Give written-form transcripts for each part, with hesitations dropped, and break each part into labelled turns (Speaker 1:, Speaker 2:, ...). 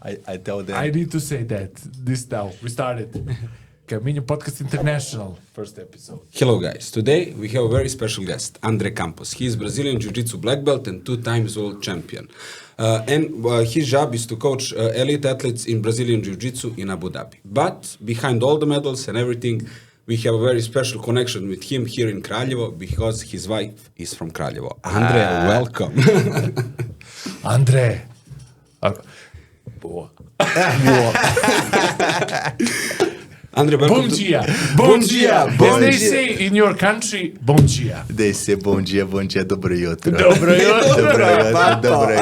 Speaker 1: I tell them.
Speaker 2: I need to say that this now. We started. Caminho Podcast International, first episode.
Speaker 3: Hello guys, today we have a very special guest, Andre Campos. He is Brazilian Jiu-Jitsu black belt and 2 times world champion. His job is to coach elite athletes in Brazilian Jiu-Jitsu in Abu Dhabi. But behind all the medals and everything, we have a very special connection with him here in Kraljevo because his wife is from Kraljevo. Andre, welcome.
Speaker 2: Andre.
Speaker 3: Andre,
Speaker 2: Bom dia. Bom dia. As they say in your country, bom dia.
Speaker 1: They say bom dia, dobro jutro.
Speaker 2: Dobro jutro.
Speaker 1: Dobro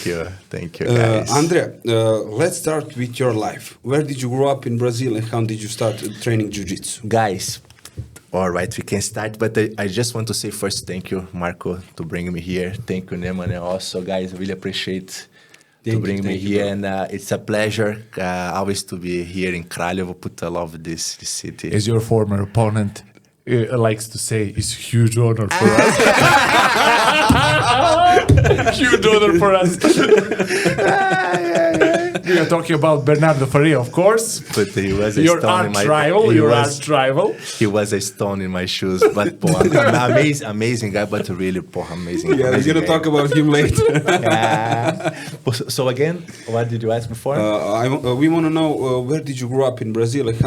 Speaker 1: jutro. Thank you, guys.
Speaker 3: Andre, let's start with your life. Where did you grow up in Brazil and how did you start training Jiu-Jitsu?
Speaker 1: Guys, all right, we can start, but I just want to say first thank you, Marco, to bring me here. Thank you, Neman, and also, guys, I really appreciate to bring me here, and it's a pleasure always to be here in Kraljevo. Put I love this city.
Speaker 2: As your former opponent likes to say, it's a huge honor for us. Huge honor for us. We are talking about Bernardo Faria, of course.
Speaker 1: But he was a
Speaker 2: your
Speaker 1: stone in my
Speaker 2: rival. Your arch rival.
Speaker 1: He was a stone in my shoes, but amazing guy, but really amazing.
Speaker 3: Yeah, we're gonna talk about him later.
Speaker 1: So again, what did you ask before?
Speaker 3: We want to know where did you grow up in Brazil and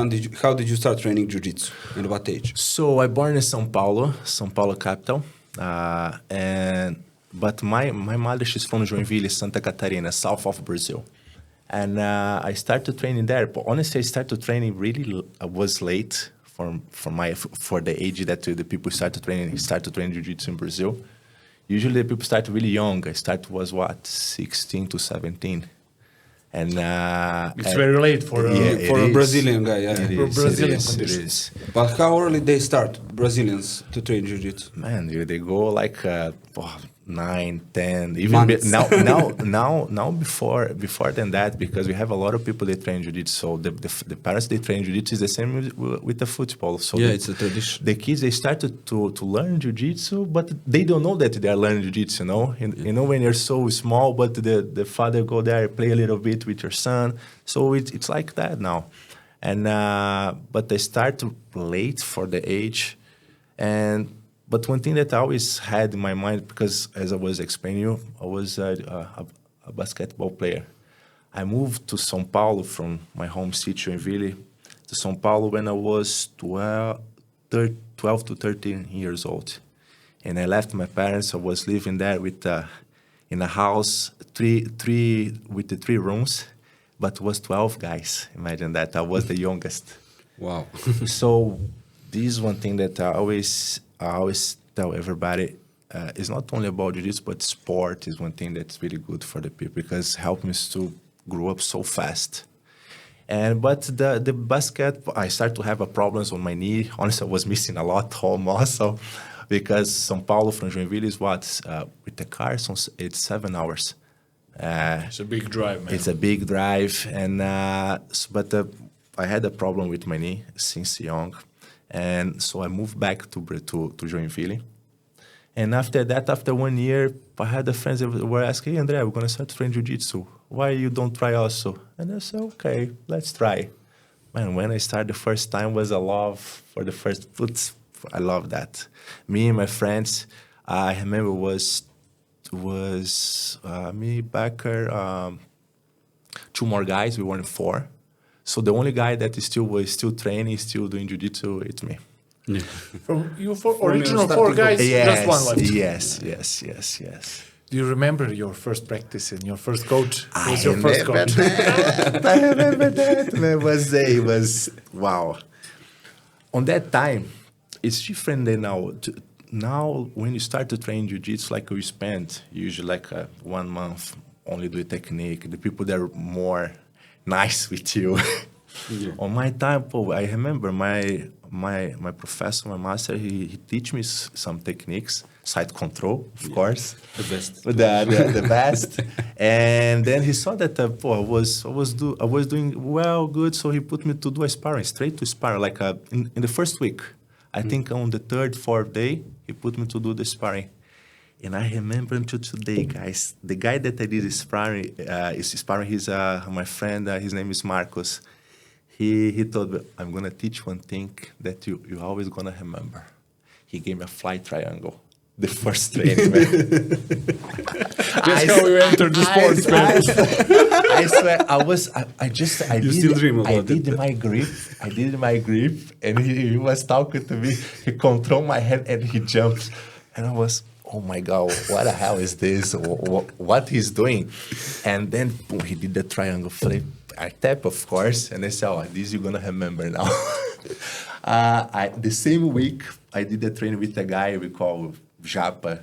Speaker 3: how did you start training Jiu-Jitsu and what age?
Speaker 1: So I born in São Paulo capital, but my mother, she's from Joinville, Santa Catarina, south of Brazil. And I started training there. But honestly, I started training really was late for the age that the people started training Jiu-Jitsu in Brazil. Usually the people start really young. I was 16 to 17. And
Speaker 2: it's very late for
Speaker 3: a Brazilian guy. Yeah.
Speaker 1: It
Speaker 2: for
Speaker 1: is,
Speaker 2: Brazilian
Speaker 1: it
Speaker 2: conditions.
Speaker 3: But how early they start, Brazilians, to train Jiu-Jitsu?
Speaker 1: Man, they go like 9, 10, even now before than that, because we have a lot of people that train Jiu-Jitsu. So the parents, they train Jiu-Jitsu is the same with the football. So
Speaker 3: it's a tradition.
Speaker 1: The kids, they started to learn Jiu-Jitsu, but they don't know that they are learning Jiu-Jitsu, You know, when you're so small, but the father go there, play a little bit with your son. So it's like that now. And but they start late for the age. But one thing that I always had in my mind, because as I was explaining you, I was a basketball player. I moved to São Paulo from my home city, Joinville, to São Paulo when I was 12 to 13 years old. And I left my parents. I was living there in a house, three with the 3 rooms, but it was 12 guys. Imagine that. I was the youngest.
Speaker 3: Wow.
Speaker 1: So this is one thing that I always tell everybody, it's not only about Jiu-Jitsu, but sport is one thing that's really good for the people because it helped me to grow up so fast. But the basket, I started to have problems on my knee. Honestly, I was missing a lot of muscle because São Paulo from Joinville is with the car, so it's 7 hours.
Speaker 2: It's a big drive, man.
Speaker 1: It's a big drive, and I had a problem with my knee since young. And so I moved back to Joinville. And after that, after 1 year, I had the friends that were asking, hey, Andre, we're going to start training Jiu-Jitsu. Why you don't try also? And I said, okay, let's try. Man, when I started the first time was a love for the first foot. I love that. Me and my friends, I remember was me, Becker, 2 more guys. We were 4. So the only guy that was still training, still doing Jiu-Jitsu, it's me.
Speaker 3: Yeah.
Speaker 2: From you original 4 guys, just one left.
Speaker 1: Yes.
Speaker 2: Do you remember your first practice and your first coach? Who was
Speaker 1: I
Speaker 2: your first coach?
Speaker 1: I remember that. It was wow. On that time, it's different than now. Now, when you start to train Jiu-Jitsu, like we spend usually like 1 month only do technique. The people that are more nice with you. Yeah. On my time, I remember my professor, my master, he teach me some techniques, side control, of course,
Speaker 3: the best,
Speaker 1: the best. And then he saw that I was doing well, good. So he put me to do a sparring, straight to sparring, like in the first week. I think on the 3rd, 4th day, he put me to do the sparring. And I remember until today, guys, the guy that I did sparring, he's my friend, his name is Marcos. He told me, I'm going to teach one thing that you're always going to remember. He gave me a fly triangle. The first training, man.
Speaker 2: That's how we entered the sports, man.
Speaker 1: I swear, I did my grip, and he was talking to me. He controlled my hand, and he jumped. And I was, oh my God, what the hell is this? What he's doing? And then boom, he did the triangle flip. I tap, of course, and I said, oh, this you're going to remember now. The same week, I did the training with a guy we call Japa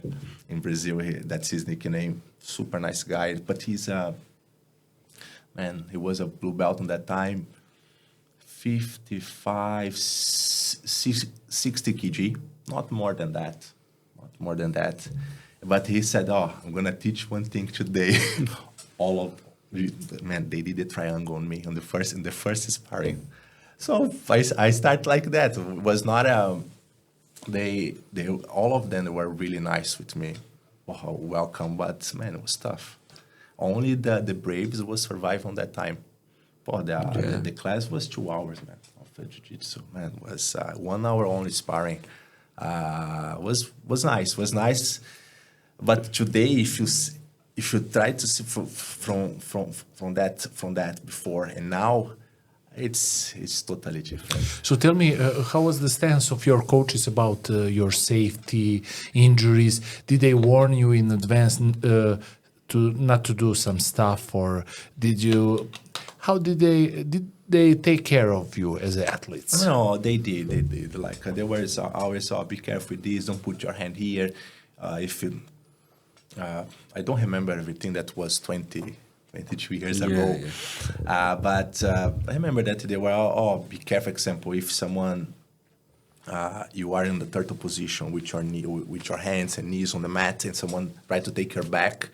Speaker 1: in Brazil. That's his nickname. Super nice guy. But he's he was a blue belt on that time. 55, 60 kg. Not more than that. But he said, oh, I'm going to teach one thing today. They did a triangle on me in the first sparring. So I start like that. It was not they all of them were really nice with me. Oh, welcome, but man, it was tough. Only the Braves was survive on that time. Oh, the class was 2 hours, man, of the jiu-jitsu. Man, it was 1 hour only sparring. Was nice. But today, if you try to see from that before and now, it's totally different.
Speaker 2: So tell me, how was the stance of your coaches about your safety, injuries? Did they warn you in advance not to do some stuff, or how did they take care of you as athletes?
Speaker 1: No, they did. Like they were always, be careful with this. Don't put your hand here. I don't remember everything that was 22 years ago. Yeah. But I remember that they were be careful. Example, if someone, you are in the turtle position with your hands and knees on the mat, and someone try to take your back,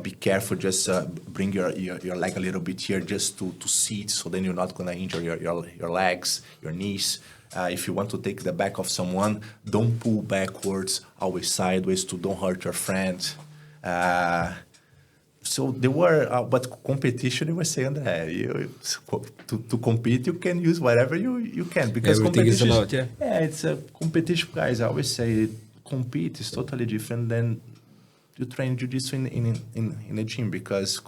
Speaker 1: be careful. Just bring your leg a little bit here, just to seat, so then you're not gonna injure your legs, your knees. If you want to take the back of someone, don't pull backwards, always sideways, to don't hurt your friend. So they were, but competition, you were saying that to compete, you can use whatever you can, because
Speaker 3: everything
Speaker 1: competition
Speaker 3: is allowed, yeah.
Speaker 1: Yeah, it's a competition, guys. I always say compete is totally different than you train jiu-jitsu in a gym, because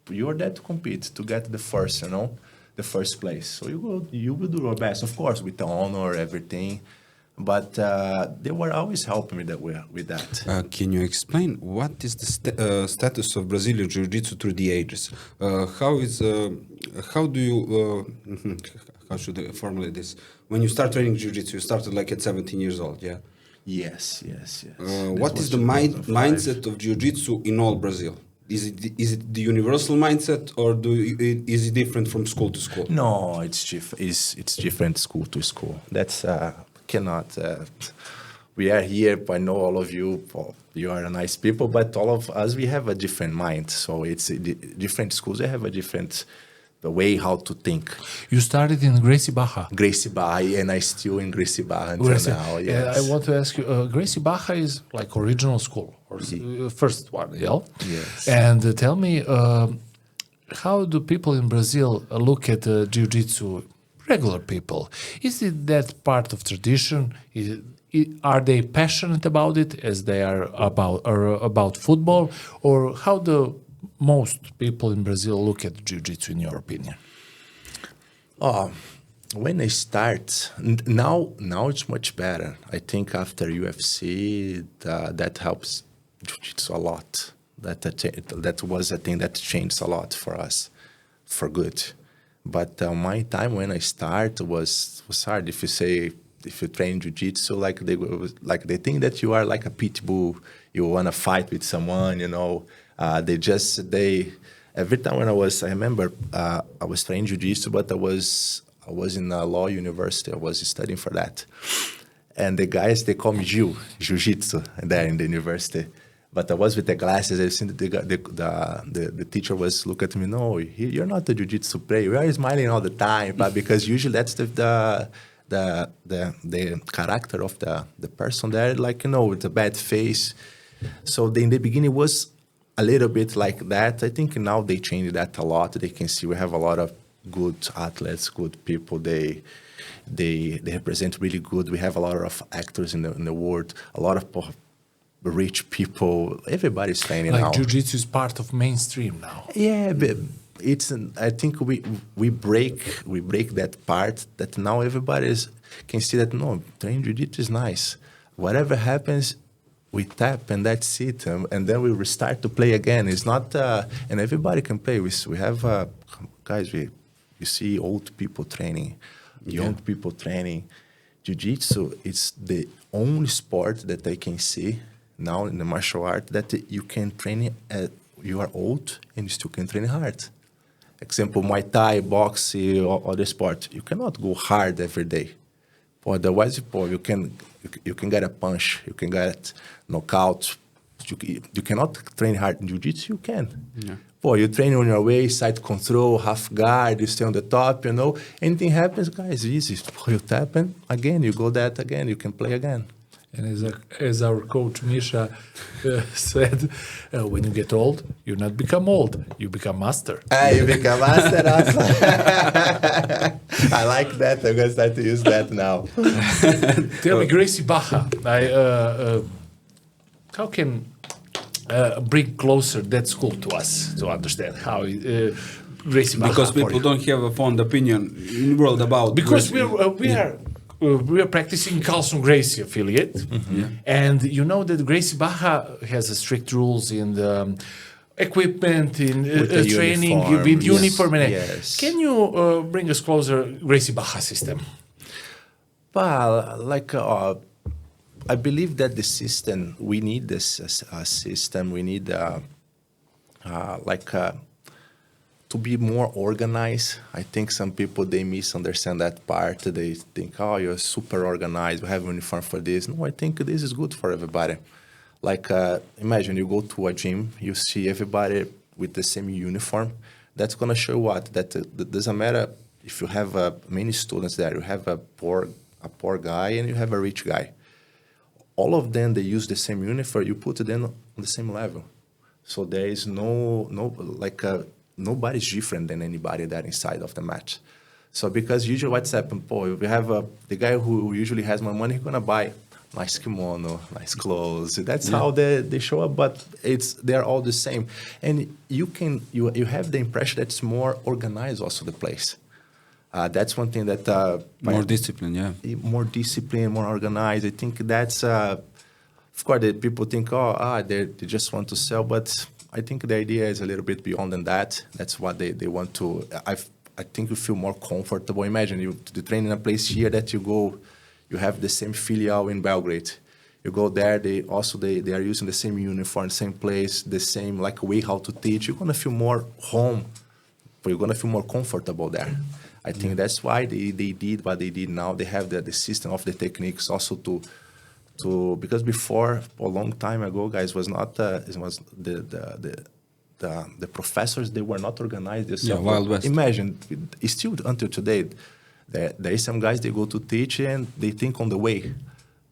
Speaker 1: you're there to compete, to get the first place. So you will do your best, of course, with the honor, everything. But they were always helping me with that.
Speaker 3: Can you explain what is the status of Brazilian Jiu-Jitsu through the ages? How should I formulate this? When you start training Jiu-Jitsu, you started like at 17 years old, yeah?
Speaker 1: Yes.
Speaker 3: What is the mindset of Jiu-Jitsu in all Brazil? Is it the universal mindset, or is it different from school to school?
Speaker 1: No, it's different school to school. That's cannot. We are here. I know all of you. You are nice people, but all of us, we have a different mind. So it's different schools. They have a different the way how to think.
Speaker 2: You started in Gracie Barra.
Speaker 1: Gracie Barra, and I still in Gracie Barra until now. Yes.
Speaker 2: I want to ask you, Gracie Barra is like original school, or first one, yeah?
Speaker 1: Yes.
Speaker 2: And tell me, how do people in Brazil look at jiu-jitsu? Regular people. Is it that part of tradition? Are they passionate about it as they are about football? Or how do most people in Brazil look at jiu-jitsu, in your opinion?
Speaker 1: When I start, now it's much better. I think after UFC, that helps jiu-jitsu a lot. That was a thing that changed a lot for us, for good. But my time when I start was hard. If you train jiu-jitsu, they think that you are like a pit bull. You want to fight with someone, every time when I remember I was training jiu-jitsu, but I was in a law university. I was studying for that, and the guys, they call me jiu-jitsu there in the university. But I was with the glasses. I seen the teacher was look at me. No, you're not a jiu-jitsu player. You are smiling all the time, but because usually that's the character of the person there. With a bad face, So in the beginning, it was a little bit like that. I think now they changed that a lot. They can see we have a lot of good athletes, good people. They represent really good. We have a lot of actors in the world, a lot of rich people. Everybody's training now.
Speaker 2: Like jiu-jitsu is part of mainstream now.
Speaker 1: Yeah, but I think we break that part that now everybody can see that no, training jiu-jitsu is nice. Whatever happens, we tap and that's it, and then we restart to play again. It's not, and everybody can play. We have guys. You see old people training, young people training. Jiu-jitsu is the only sport that I can see now in the martial art that you can train. You are old and you still can train hard. Example, Muay Thai, boxing, or other sport. You cannot go hard every day. Otherwise, you can get a punch, you can get knockout. You cannot train hard in jiu-jitsu. You can. Yeah. You train on your way, side control, half guard. You stay on the top. Anything happens, guys, easy. You tap and again, you go that again. You can play again.
Speaker 2: And as our coach Misha said, when you get old, you not become old, you become master.
Speaker 1: You become master also. I like that. I'm going to start to use that now.
Speaker 2: Tell me, Gracie Barra, how can bring closer that school to us to understand how Gracie Barra?
Speaker 3: Because people don't have a fond opinion in the world about.
Speaker 2: Because we are practicing Carlson Gracie affiliate, and you know that Gracie Barra has strict rules in the equipment, in training, with uniform. Yes. Can you bring us closer Gracie Barra system?
Speaker 1: Well, I believe that the system, we need this system. We need to be more organized. I think some people, they misunderstand that part. They think, you're super organized. We have a uniform for this. No, I think this is good for everybody. Imagine you go to a gym, you see everybody with the same uniform. That's going to show what? That doesn't matter if you have many students there. You have a poor guy and you have a rich guy. All of them, they use the same uniform. You put them on the same level. So there is nobody's different than anybody there inside of the match. So because usually what's happened, we have the guy who usually has more money, he's going to buy nice kimono, nice clothes. That's how they show up, but they're all the same. And you have the impression that it's more organized also, the place. That's one thing that...
Speaker 3: more discipline,
Speaker 1: More discipline, more organized. I think that's... of course, people think, they just want to sell, but I think the idea is a little bit beyond than that. That's what they want to... I think you feel more comfortable. Imagine you train in a place here that you go, you have the same filial in Belgrade. You go there, they are using the same uniform, same place, the same way how to teach. You're going to feel more home, but you're going to feel more comfortable there. I think that's why they did what they did now. They have the system of the techniques also to because before, a long time ago, guys, was not it was the professors, they were not organized themselves.
Speaker 3: Wild West.
Speaker 1: Imagine, it's still until today, there is some guys, they go to teach and they think on the way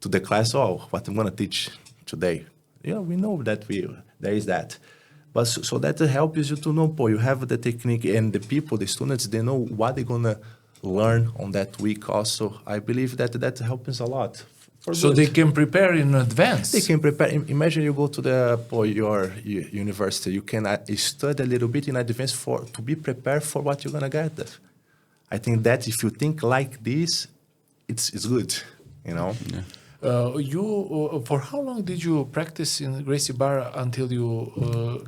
Speaker 1: to the class, what I'm going to teach today. Yeah, we know that there is that. But so that helps you to know, you have the technique, and the people, the students, they know what they're going to learn on that week also. I believe that helps a lot.
Speaker 2: So they can prepare in advance.
Speaker 1: They can prepare. Imagine you go to your university. You can study a little bit in advance to be prepared for what you're going to get. I think that if you think like this, it's good, Yeah.
Speaker 2: For how long did you practice in Gracie Barra until you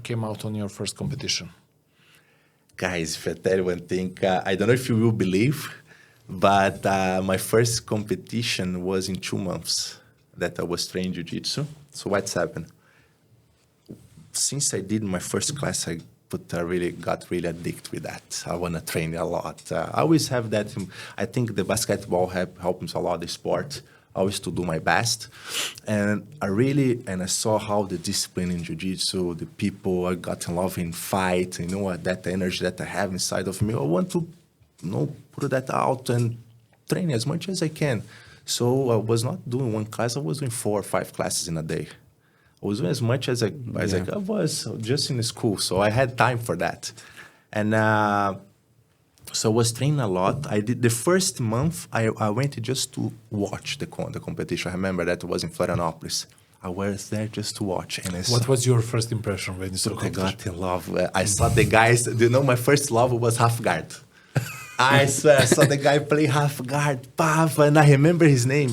Speaker 2: came out on your first competition?
Speaker 1: Guys, if I tell you one thing, I don't know if you will believe, but my first competition was in 2 months that I was training jiu-jitsu. So what's happened? Since I did my first class, I got really addicted with that. I want to train a lot. I always have that. I think the basketball helps a lot, the sport. Always to do my best. And I saw how the discipline in jiu-jitsu, the people, I got in love in fight, that energy that I have inside of me. I want to, put that out and train as much as I can. So I was not doing one class, I was doing 4 or 5 classes in a day. I was doing as much as I was just in school, so I had time for that. And so I was training a lot. I did the first month. I went just to watch the competition. I remember that it was in Florianopolis. I was there just to watch. And
Speaker 2: what was your first impression when you saw the
Speaker 1: I
Speaker 2: competition?
Speaker 1: got in love. I saw the guys. You know, my first love was half guard. I swear, I saw the guy play half guard, and I remember his name.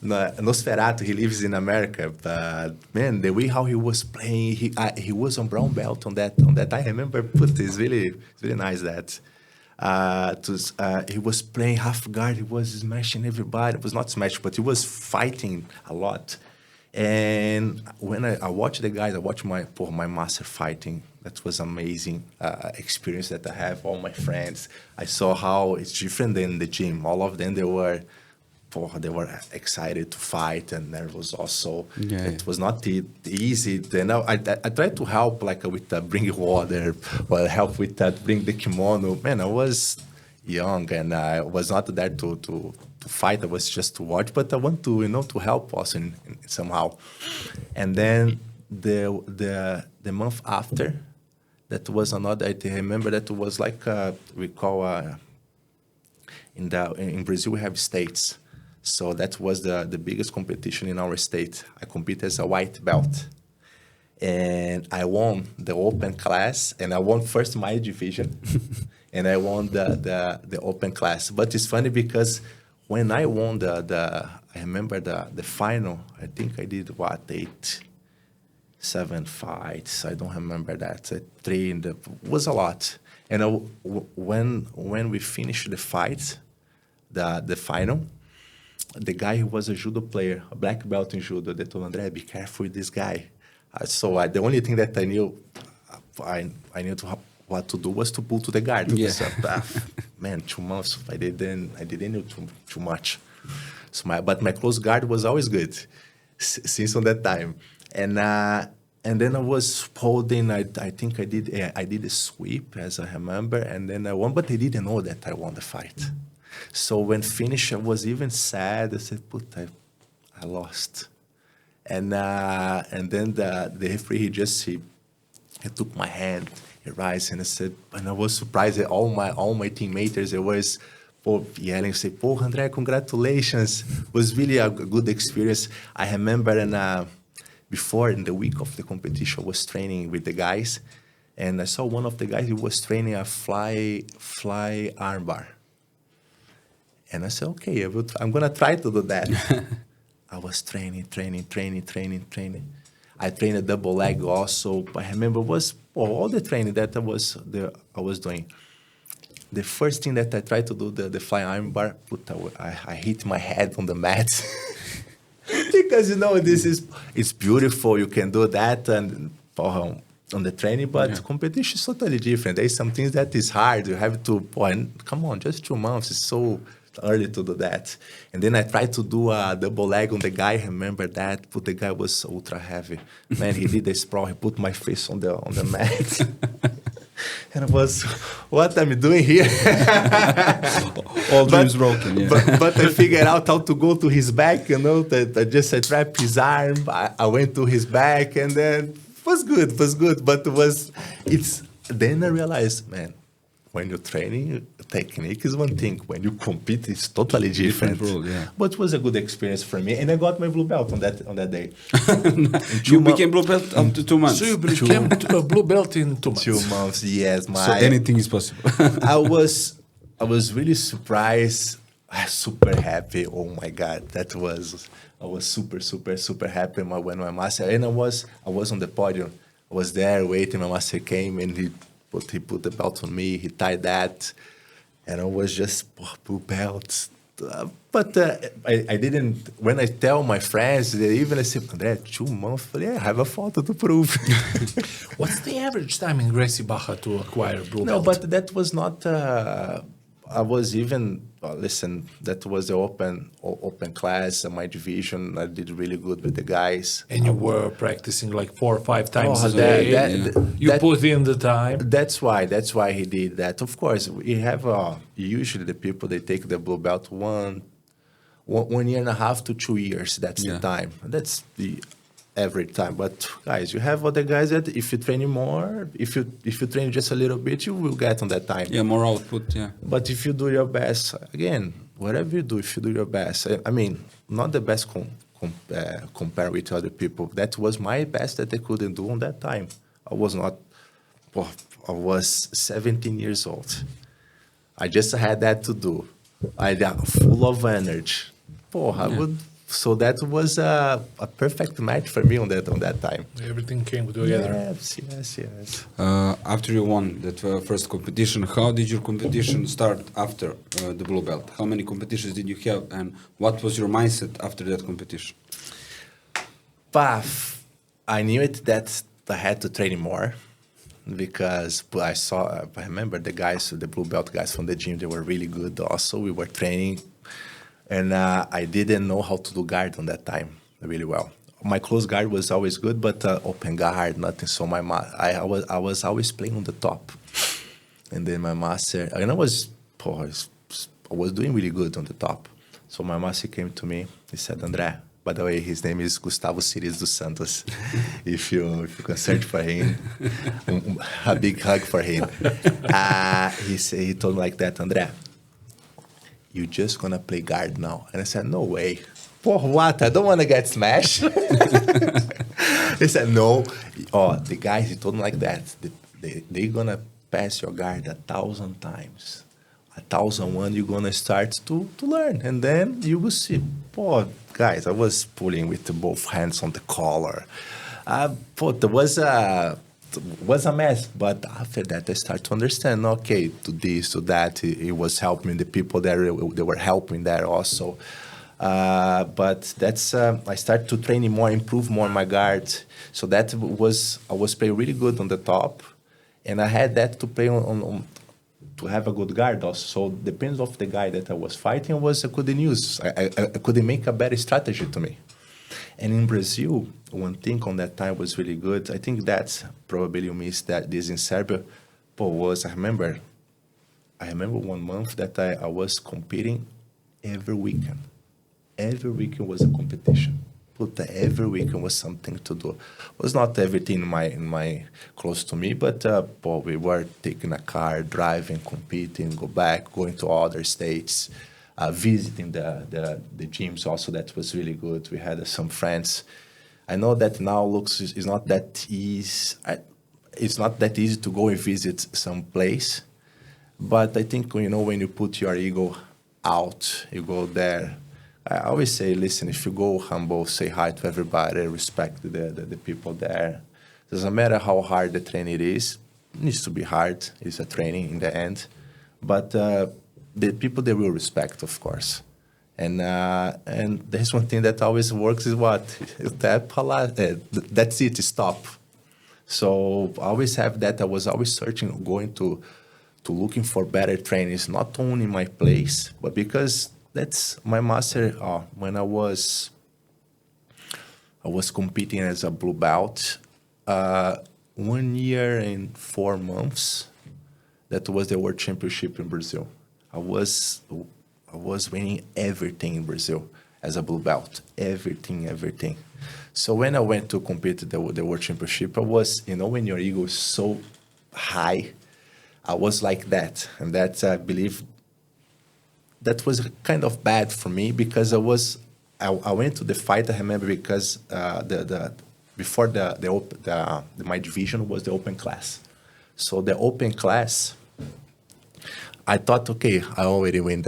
Speaker 1: Nosferatu, he lives in America, but man, the way how he was playing, he was on brown belt on that. I remember, it's really nice that he was playing half guard. He was smashing everybody. It was not smash, but he was fighting a lot. And when I watched the guys, I watched my master fighting. That was amazing experience that I have. All my friends, I saw how it's different than the gym. All of them, they were excited to fight, and there was also it was not easy. Then I tried to help, like with bring water, or help with that, bring the kimono. Man, I was young, and I was not there to fight. I was just to watch, but I want to to help also in somehow. And then the month after, that was another. I remember that it was like we call in Brazil we have states. So that was the biggest competition in our state. I competed as a white belt. And I won the open class, and I won first my division, and I won the open class. But it's funny because when I won I remember the final, I think I did 7 fights. I don't remember that. 3 was a lot. And when we finished the fight, the final, the guy who was a judo player, a black belt in judo, they told Andre, be careful with this guy. So the only thing that I knew, what to do was to pull to the guard. Yeah. Man, 2 months, I didn't know too much. So but my close guard was always good since on that time. And then I was holding. I think I did a sweep, as I remember, and then I won. But they didn't know that I won the fight. So when finished, I was even sad. I said, I lost. And then the referee, he took my hand, he raised, and I said, and I was surprised that all my teammates, they was yelling, say, Andre, congratulations. It was really a good experience. I remember, before, in the week of the competition, I was training with the guys, and I saw one of the guys, he was training a fly armbar. And I said, okay, I'm going to try to do that. I was training. I trained a double leg also. I remember all the training that I was doing. The first thing that I tried to do, the fly armbar, I hit my head on the mat. Because, it's beautiful. You can do that and on the training, but competition is totally different. There's some things that is hard. You have to, come on, just 2 months. It's so early to do that. And then I tried to do a double leg on the guy. I remember that, but the guy was ultra heavy. Man, he did a sprawl. He put my face on the mat. And I was, what am I doing here?
Speaker 3: All dreams broken, yeah.
Speaker 1: But I figured out how to go to his back, that I trapped his arm. I went to his back, and then it was good. But then I realized, man, when you're training, technique is one thing. When you compete, it's totally different. Rule, yeah. But it was a good experience for me, and I got my blue belt on that day.
Speaker 3: You became blue belt after 2 months.
Speaker 2: So you became a blue belt in 2 months.
Speaker 1: 2 months, yes.
Speaker 3: So anything is possible.
Speaker 1: I was really surprised, super happy. Oh my God, I was super happy when my master, and I was on the podium. I was there waiting. My master came and he put the belt on me. He tied that, and I was just blue belt. But I didn't. When I tell my friends, they say, "Andre, 2 months." I have a photo to prove.
Speaker 2: What's the average time in Gracie Barra to acquire blue belt?
Speaker 1: No, but that was not. I was even listen. That was the open class. My division, I did really good with the guys.
Speaker 2: And you were practicing like 4 or 5 times a day. You put in the time.
Speaker 1: That's why he did that. Of course, we have usually the people, they take the blue belt 1.5 to 2 years. That's the time. That's every time. But guys, you have other guys that if you train more, if you train just a little bit, you will get on that time.
Speaker 3: Yeah, more output, yeah.
Speaker 1: But if you do your best, again, whatever you do, if you do your best, I mean, not the best compare with other people. That was my best that I couldn't do on that time. I was not, I was 17 years old. I just had that to do. I got full of energy. So that was a perfect match for me on that time.
Speaker 2: Everything came together.
Speaker 1: Yes.
Speaker 3: After you won that first competition, how did your competition start after the blue belt? How many competitions did you have, and what was your mindset after that competition?
Speaker 1: I knew it that I had to train more because I remember the guys, the blue belt guys from the gym, they were really good also. We were training. And I didn't know how to do guard on that time really well. My close guard was always good, but open guard, nothing. So I was always playing on the top. And then my master, and I was doing really good on the top. So my master came to me. He said, Andre, by the way, his name is Gustavo Sirius dos Santos. If you can search for him, a big hug for him. He told me like that, Andre, you're just going to play guard now. And I said, no way. For what? I don't want to get smashed. He said, no. The guys, he told me like that. They're going to pass your guard 1,000 times. 1,001, you're going to start to learn. And then you will see. Guys, I was pulling with both hands on the collar. There was a mess, but after that I started to understand, okay, to this, to that, it was helping the people there, they were helping there also. But that's, I started to train more, improve more my guard. So I was playing really good on the top, and I had that to play on to have a good guard also. So depends of the guy that I was fighting, I couldn't use, I couldn't make a better strategy to me. And in Brazil, one thing on that time was really good. I think that's probably you missed this in Serbia. I remember 1 month that I was competing every weekend. Every weekend was a competition. Every weekend was something to do. It was not everything in my close to me, but we were taking a car, driving, competing, go back, going to other states. Visiting the gyms also, that was really good. We had some friends. I know that now is not that easy. It's not that easy to go and visit some place, but I think when you put your ego out, you go there. I always say, listen, if you go humble, say hi to everybody, respect the people there. Doesn't matter how hard the training is. It needs to be hard. It's a training in the end, but the people they will respect, of course. And there's one thing that always works is what? That's it, stop. So I always have that. I was always searching, going to looking for better trainings, not only in my place, but because that's my master. When I was competing as a blue belt, 1 year and 4 months, that was the World Championship in Brazil. I was winning everything in Brazil as a blue belt, everything. So when I went to compete at the World Championship, I was, when your ego is so high, I was like that. And that, I believe, that was kind of bad for me because I went to the fight, I remember, because before my division was the open class. So the open class, I thought, okay, I already win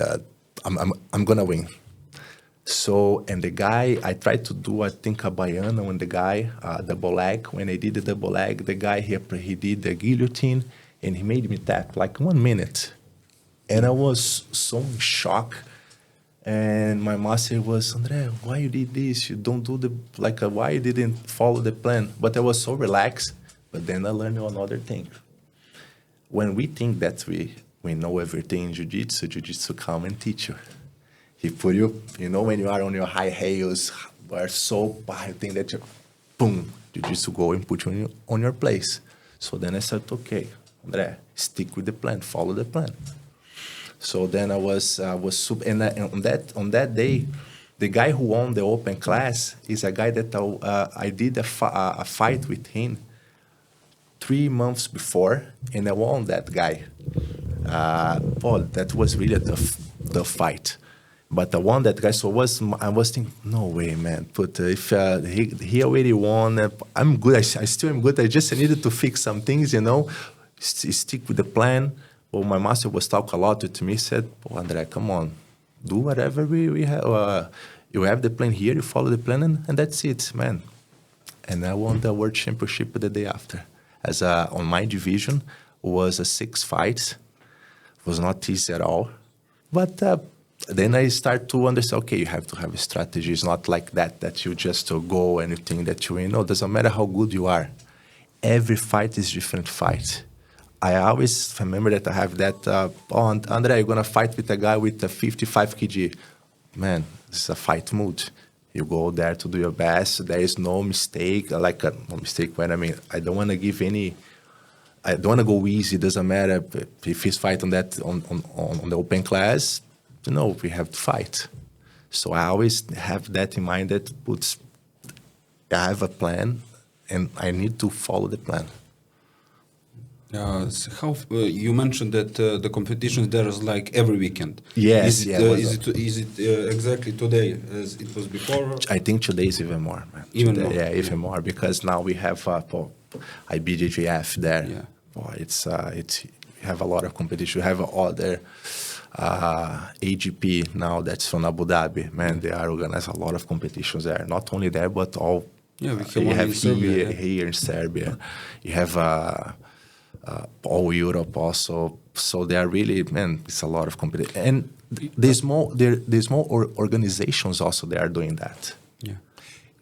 Speaker 1: I'm gonna win. So, and the guy, I tried to do, I think, a baiano on the guy, double leg. When I did the double leg, the guy, he did the guillotine, and he made me tap, like 1 minute. And I was so in shock. And my master was, Andre, why you did this? You don't do why you didn't follow the plan? But I was so relaxed. But then I learned another thing. When we think that we know everything in jiu-jitsu come and teach you. He put you, when you are on your high heels, are so I think that boom, jiu-jitsu go and put you on your place. So then I said, okay, Andre, stick with the plan, follow the plan. So then I was super, and on that day, the guy who won the open class is a guy that I did a fight with him 3 months before, and I won that guy. That was really a tough fight. But I won that guy, so I was thinking, no way, man. But if he already won, I'm good. I still am good. I just needed to fix some things, stick with the plan. Well, my master was talking a lot to me. He said, Andre, come on, do whatever we have. You have the plan here, you follow the plan, and that's it, man. And I won the World Championship the day after. On my division, was 6 fights. It was not easy at all. But then I start to understand, okay, you have to have a strategy. It's not like that you just go and you think that you win. No, it doesn't matter how good you are. Every fight is different fight. I always remember that I have that, Andre, you're going to fight with a guy with a 55 kg. Man, this is a fight mood. You go there to do your best. There is no mistake. No mistake when I don't want to give any. I don't want to go easy. It doesn't matter if he's fighting that on the open class. We have to fight. So I always have that in mind. I have a plan, and I need to follow the plan.
Speaker 3: How you mentioned that the competition there is like every weekend.
Speaker 1: Yes.
Speaker 3: Is it exactly today as it was before?
Speaker 1: I think today is even more, man.
Speaker 3: Even more.
Speaker 1: Yeah, even more, because now we have BJJ-a there.
Speaker 3: Yeah.
Speaker 1: We have a lot of competition. We have other AGP now that's from Abu Dhabi. Man, they are organizing a lot of competitions there. Not only there, but all.
Speaker 3: Yeah,
Speaker 1: you have here in Serbia. You have all Europe also. So they are really, man, it's a lot of competition. And there's more organizations also that are doing that.
Speaker 3: Yeah.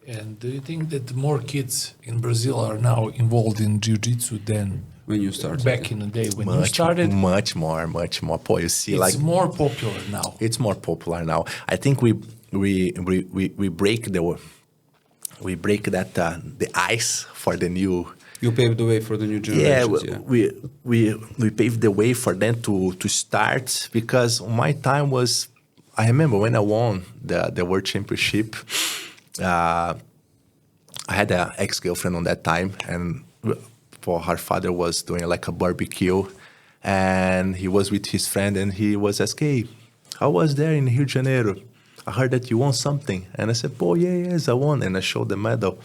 Speaker 2: And do you think that more kids in Brazil are now involved in jiu-jitsu than
Speaker 3: when you started?
Speaker 2: Back in the day when you started?
Speaker 1: Much more. You see,
Speaker 2: it's more popular now.
Speaker 1: It's more popular now. I think we break the ice for the new.
Speaker 3: You paved the way for the new generations.
Speaker 1: We paved the way for them to start, because my time was. I remember when I won the World Championship. I had an ex-girlfriend on that time, and her father was doing like a barbecue, and he was with his friend, and he was asking, hey, how was there in Rio de Janeiro? I heard that you won something. And I said, yes, I won. And I showed the medal.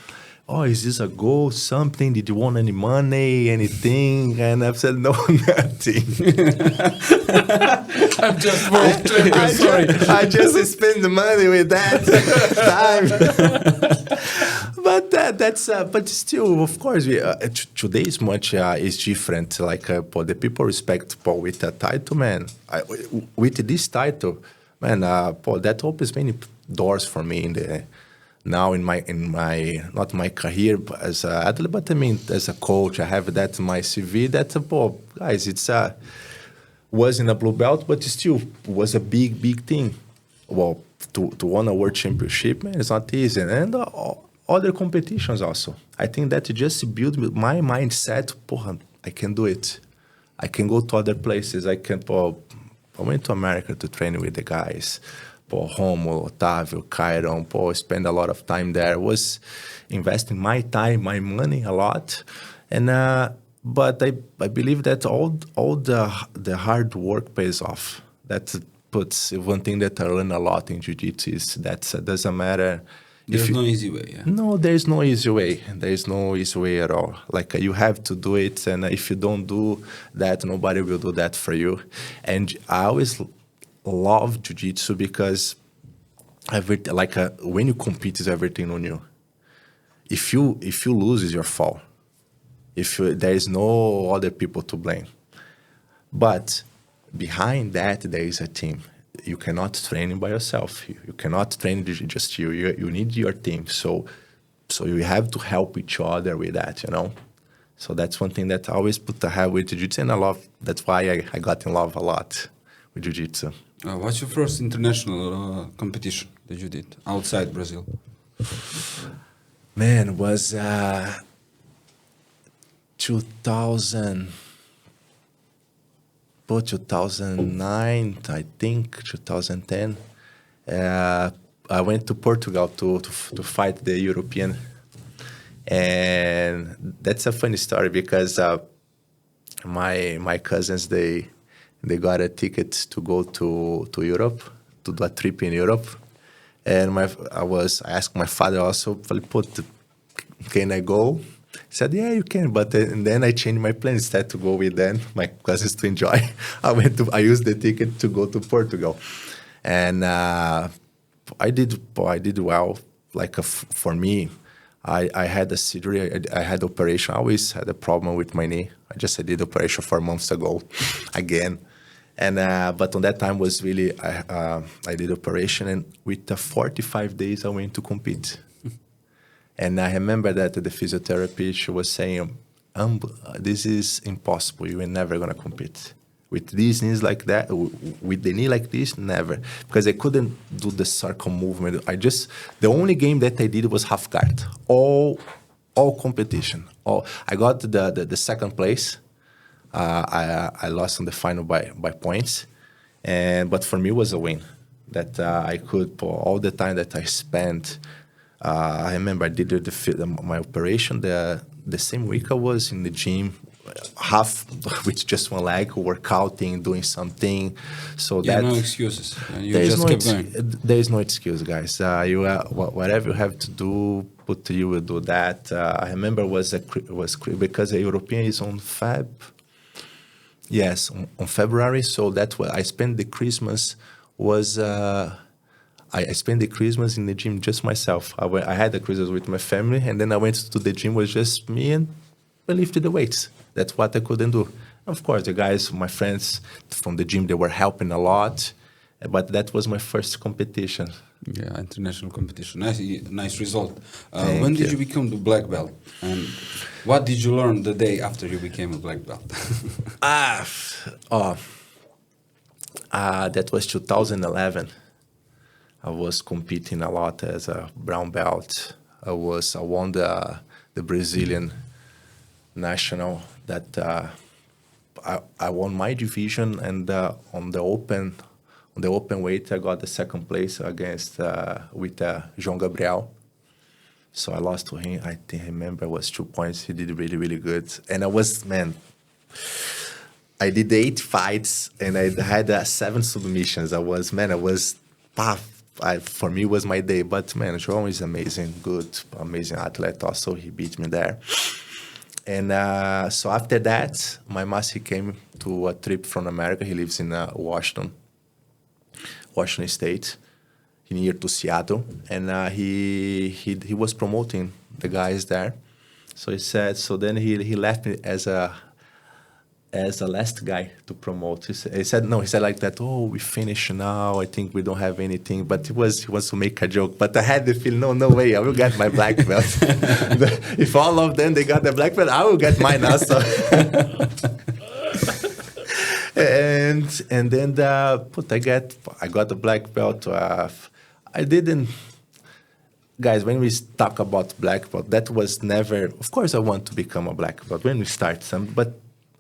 Speaker 1: Oh, is this a goal, something? Did you win any money, anything? And I said, no, nothing.
Speaker 2: I'm just sorry.
Speaker 1: I just spend the money with that time. But still, of course, today is much is different. Like the people respect Paul with a title, man. With this title, man, Paul, that opens many doors for me now in my not my career as an athlete, but I mean as a coach. I have that in my CV. That guys, it's was in a blue belt, but still was a big thing. Well, to win a world championship, man, it's not easy, and other competitions also. I think that just built my mindset. I can do it. I can go to other places. I went to America to train with the guys. Romo, Otávio, Cairon, spend a lot of time there. Was investing my time, my money a lot, and but I believe that all the hard work pays off. That puts one thing that I learn a lot in jiu-jitsu is that doesn't matter.
Speaker 3: There's no easy way. Yeah?
Speaker 1: No, there's no easy way. There's no easy way at all. Like you have to do it, and if you don't do that, nobody will do that for you. And I always love jiu-jitsu because when you compete, is everything on you. If you lose, it's your fault. There is no other people to blame. But behind that, there is a team. You cannot train by yourself. You cannot train just you. You need your team. So you have to help each other with that, So that's one thing that I always have with jiu-jitsu, and I love. That's why I got in love a lot with jiu-jitsu.
Speaker 3: What's your first international competition that you did outside Brazil?
Speaker 1: Man, was 2009, I think, 2010. I went to Portugal to fight the European, and that's a funny story because my cousins they got a ticket to go to Europe to do a trip in Europe, and I asked my father also, can I go? He said, yeah, you can, but then I changed my plan. Instead to go with them, my cousins to enjoy, I used the ticket to go to Portugal, and I did well. For me, I had a surgery, I had operation. I always had a problem with my knee. I did operation 4 months ago, again, and but on that time was really I did operation, and with the 45 days I went to compete. And I remember that the physiotherapist, she was saying, this is impossible. You are never going to compete. With these knees like that, with the knee like this, never. Because I couldn't do the circle movement. The only game that I did was half guard. All competition. I got the second place. I lost on the final by points. But for me, it was a win. That I could, for all the time that I spent, I remember I did my operation the same week I was in the gym, half with just one leg, working, doing something. So
Speaker 3: no excuses. You just kept going.
Speaker 1: There is no excuse, guys. Whatever you have to do, you will do that. I remember was because the European is on Feb. Yes, on February. So that's what I spent the Christmas was. I spent the Christmas in the gym just myself. I had the Christmas with my family, and then I went to the gym was just me, and I lifted the weights. That's what I couldn't do. Of course, the guys, my friends from the gym, they were helping a lot, but that was my first competition.
Speaker 3: Yeah, international competition. Nice result. When did you become the black belt? And what did you learn the day after you became a black belt?
Speaker 1: That was 2011. I was competing a lot as a brown belt. I won the Brazilian national. That I won my division, and on the open weight I got the second place against with João Gabriel. So I lost to him. I remember it was 2 points. He did really, really good, and I did 8 fights, and I had 7 submissions. For me, it was my day. But, man, João is amazing athlete also. He beat me there. And so after that, my master came to a trip from America. He lives in Washington State, near to Seattle. And he was promoting the guys there. So he said, so then he left me as a last guy to promote. He said like that, we finished now, I think we don't have anything. But he wants to make a joke. But I had the feeling, no way, I will get my black belt. If all of them, they got the black belt, I will get mine also. and then I got the black belt. I didn't... Guys, when we talk about black belt, that was never... Of course, I want to become a black belt when we start but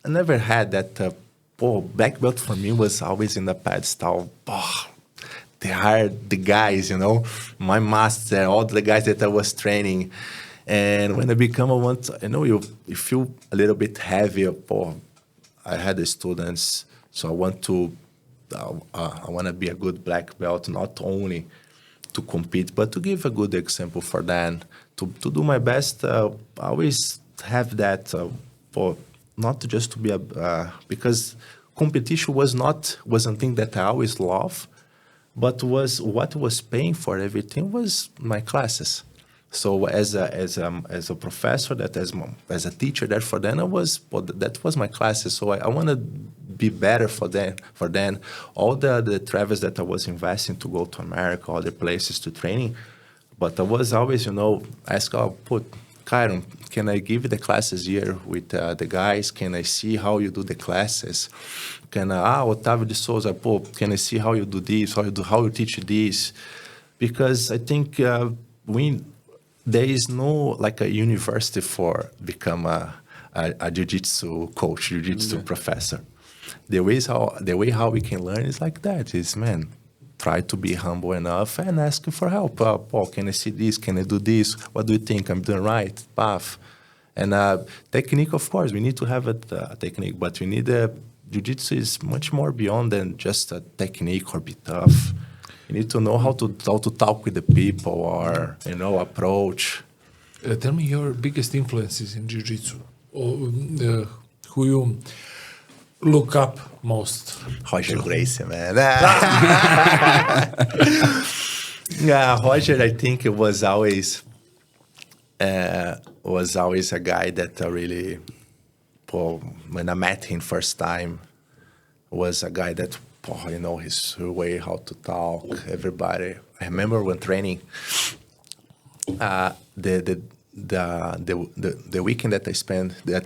Speaker 1: I never had that. Black belt for me was always in the pedestal. They are the guys, my master, all the guys that I was training. And when I become you feel a little bit heavier. I had the students, so I want to be a good black belt, not only to compete, but to give a good example for them, to do my best. I always have that not just to be because competition wasn't thing that I always love, but what was paying for everything was my classes. So as a professor, as a teacher, that for them that was my classes. So I want to be better for them. All the travels that I was investing to go to America, other places to training, but I was always ask Kyron, can I give the classes here with the guys? Can I see how you do the classes? Otávio de Souza, can I see how you do this? How you teach this? Because I think there is no like a university for become a jiu-jitsu coach, jiu-jitsu professor. The way how we can learn is like that. try to be humble enough and ask for help. Paul, can I see this? Can I do this? What do you think? I'm doing right path. And technique, of course, we need to have a technique, but we need jiu-jitsu is much more beyond than just a technique or be tough. You need to know how to talk with the people or, approach.
Speaker 2: Tell me your biggest influences in jiu-jitsu, or who you look up most.
Speaker 1: Roger Gracie, man. Yeah, Roger, I think it was always a guy that really, when I met him first time, was a guy that, his way how to talk, everybody. I remember when training, the weekend that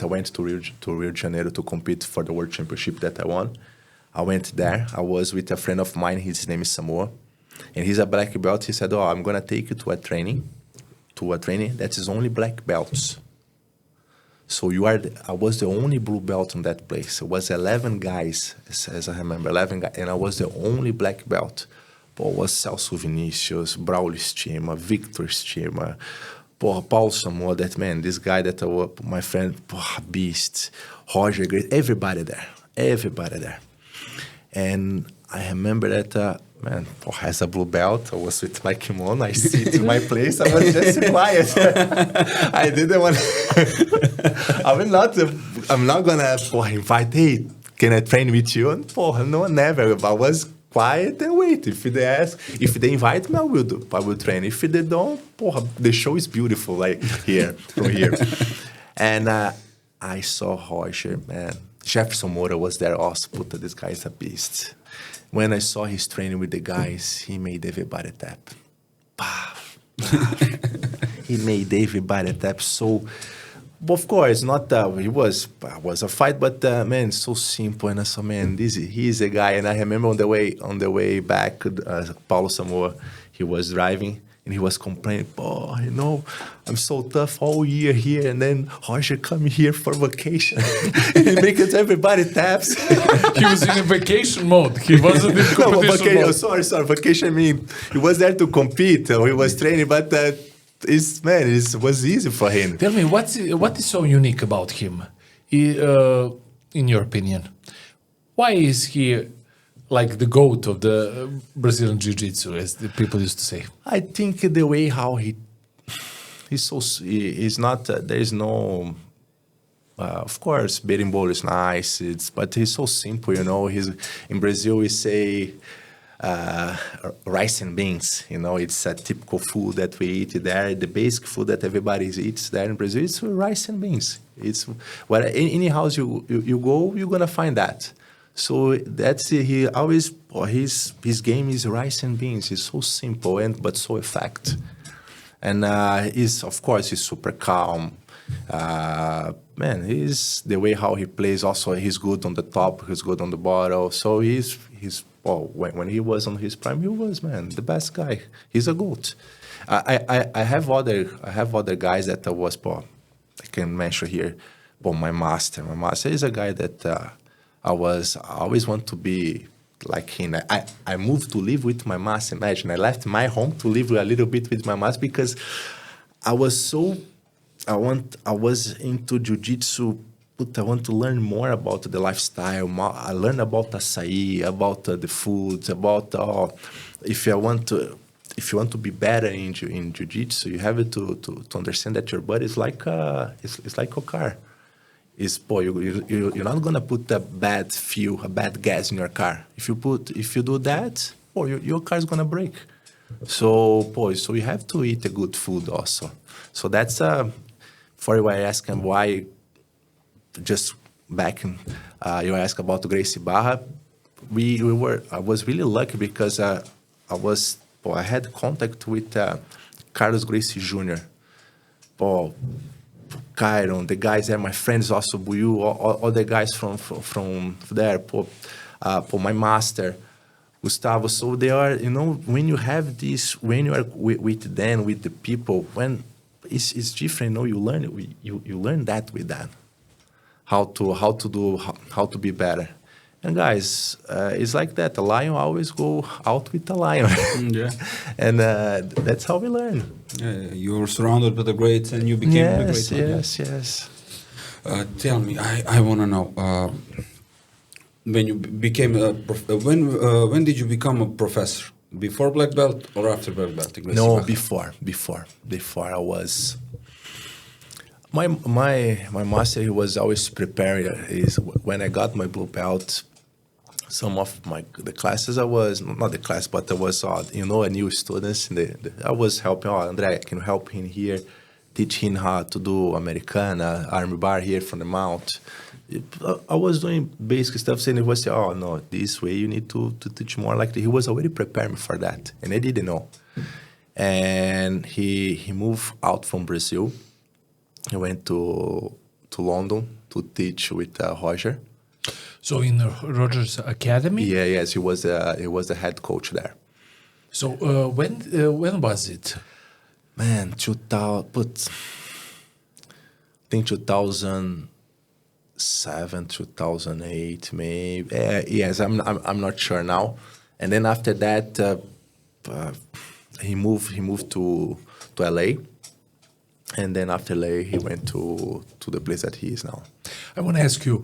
Speaker 1: I went to Rio de Janeiro to compete for the World Championship that I won. I went there. I was with a friend of mine. His name is Samoa, and he's a black belt. He said, I'm going to take you to a training that is only black belts. So I was the only blue belt in that place. It was 11 guys, as I remember, 11 guys, and I was the only black belt. It was Celso Vinicius, Braulio Estima, Victor Estima, Paulo Samoa, that man, this guy that my friend, Beast, Roger, everybody there. And I remember that, as a blue belt, I was with my kimono, I sit in my place, I was just quiet. I didn't want I'm not gonna invite, hey, can I train with you? And no, never. I was quiet and wait. If they invite me, I will train. If they don't, the show is beautiful, like from here. And I saw Roger, man. Jefferson Moura was there also. This guy is a beast. When I saw his training with the guys, he made everybody tap. He made everybody tap. So, of course, not it was a fight, but man, so simple. And I saw, man, he's a guy. And I remember on the way back, Paulo Samoa, he was driving. And he was complaining, I'm so tough all year here, and then Roger come here for vacation. Because everybody taps.
Speaker 2: He was in a vacation mode. He wasn't in competition mode.
Speaker 1: Sorry. Vacation, I mean, he was there to compete. He was training, but it was easy for him.
Speaker 2: Tell me, what is so unique about him, in your opinion? Why is he like the GOAT of the Brazilian Jiu-Jitsu, as the people used to say?
Speaker 1: I think the way how he's not, there is no, of course, berimbolo is nice, but he's so simple, in Brazil we say rice and beans, it's a typical food that we eat there. The basic food that everybody eats there in Brazil is rice and beans. It's where any house you go, you're gonna find that. So that's he always his game is rice and beans. It's so simple but so effective. And he's super calm. He's the way how he plays. Also, he's good on the top. He's good on the bottom. So when he was on his prime, he was the best guy. He's a GOAT. I have other guys that I can mention here. My master is a guy that. I always want to be like him. I moved to live with my master. Imagine, I left my home to live a little bit with my master because I was into jiu-jitsu. I want to learn more about the lifestyle. I learned about açaí, about the foods, about if you want to be better in jiu-jitsu, you have to understand that your body is like it's like a car. You're not gonna put a bad gas in your car. If you do that, your car is gonna break. So you have to eat a good food also. So that's for you. I ask him why. Just back in, you asked about Gracie Barra. I was really lucky because I had contact with Carlos Gracie Jr. Kyron, the guys there, my friends also, Buyu, all the guys from there, my master, Gustavo. So they are, when you have this, when you are with them, with the people, when it's different, you learn that with them, how to be better. And guys, it's like that. A lion always go out with a lion.
Speaker 3: Yeah.
Speaker 1: And that's how we learn.
Speaker 3: You were surrounded by the greats and you became the great one.
Speaker 1: Yes.
Speaker 3: Tell me, I want to know, when you became when did you become a professor? Before black belt or after black belt?
Speaker 1: No, before. I was... My master, he was always preparing. When I got my blue belt, some of the classes I was, not the class, but there was, a new students. I was helping, Andre, can you help him here? Teach him how to do Americana, arm bar here from the mount. I was doing basic stuff, saying he was saying, oh, no, this way you need to teach more like that. He was already preparing me for that, and I didn't know. And he moved out from Brazil. He went to London to teach with Roger.
Speaker 2: So in Roger's academy?
Speaker 1: Yes, he was the head coach there.
Speaker 2: So when was it?
Speaker 1: Man, 2007, 2008, maybe. Yes, I'm not sure now. And then after that, he moved to LA. And then after LA, he went to the place that he is now.
Speaker 2: I want to ask you,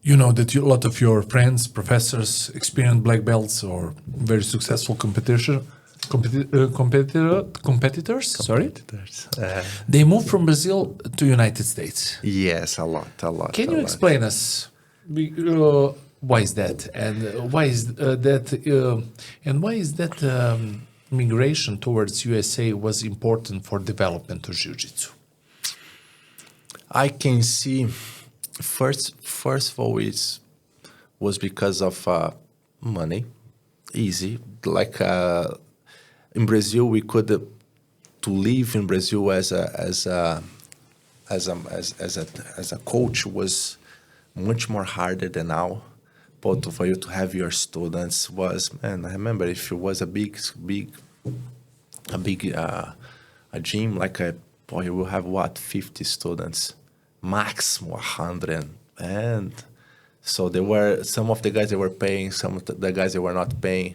Speaker 2: you know that a lot of your friends, professors, experienced black belts or very successful competitors, they moved from Brazil to United States.
Speaker 1: Yes, a lot.
Speaker 2: Can you explain us why is that, and why is that migration towards USA was important for development of jiu-jitsu?
Speaker 1: I can see first of all it was because of money, easy. Like in Brazil, we could to live in Brazil as a coach was much more harder than now. But for you to have your students was, man, I remember if it was a gym, like you will have 50 students, max 100. And so there were some of the guys that were paying, some of the guys that were not paying.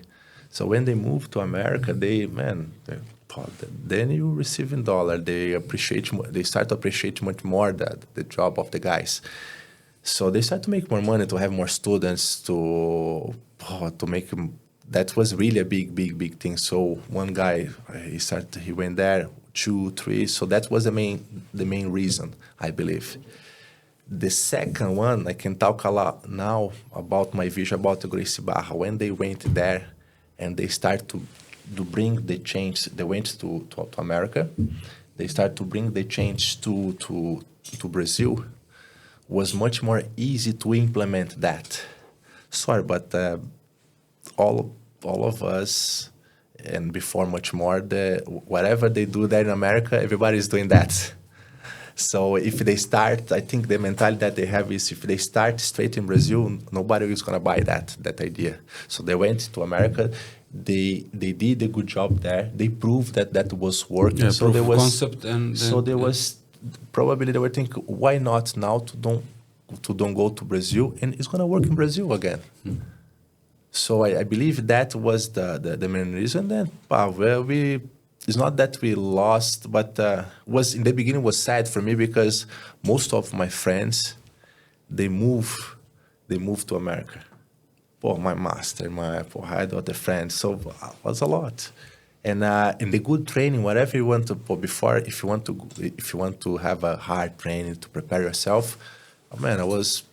Speaker 1: So when they moved to America, then you receive in dollar. They start to appreciate much more the job of the guys. So they start to make more money, to have more students, to make them. That was really a big thing. So one guy, he went there, 2, 3. So that was the main reason, I believe. The second one, I can talk a lot now about my vision about the Gracie Barra. When they went there and they start to bring the change, they went to America. They start to bring the change to Brazil. Was much more easy to implement that. Sorry, but all of us, and before much more, whatever they do there in America, everybody is doing that. So if they start, I think the mentality that they have is if they start straight in Brazil, nobody is going to buy that idea. So they went to America. They did a good job there. They proved that was working.
Speaker 3: Yeah,
Speaker 1: so there was
Speaker 3: concept and
Speaker 1: so there was. Probably they were thinking, why not now to don't go to Brazil, and it's going to work in Brazil again. So I believe that was the main reason. Then, it's not that we lost, but was in the beginning was sad for me because most of my friends, they moved to America. My master, I had other friends, so it was a lot. And in the good training, whatever you want to put before, if you want to have a hard training to prepare yourself, I was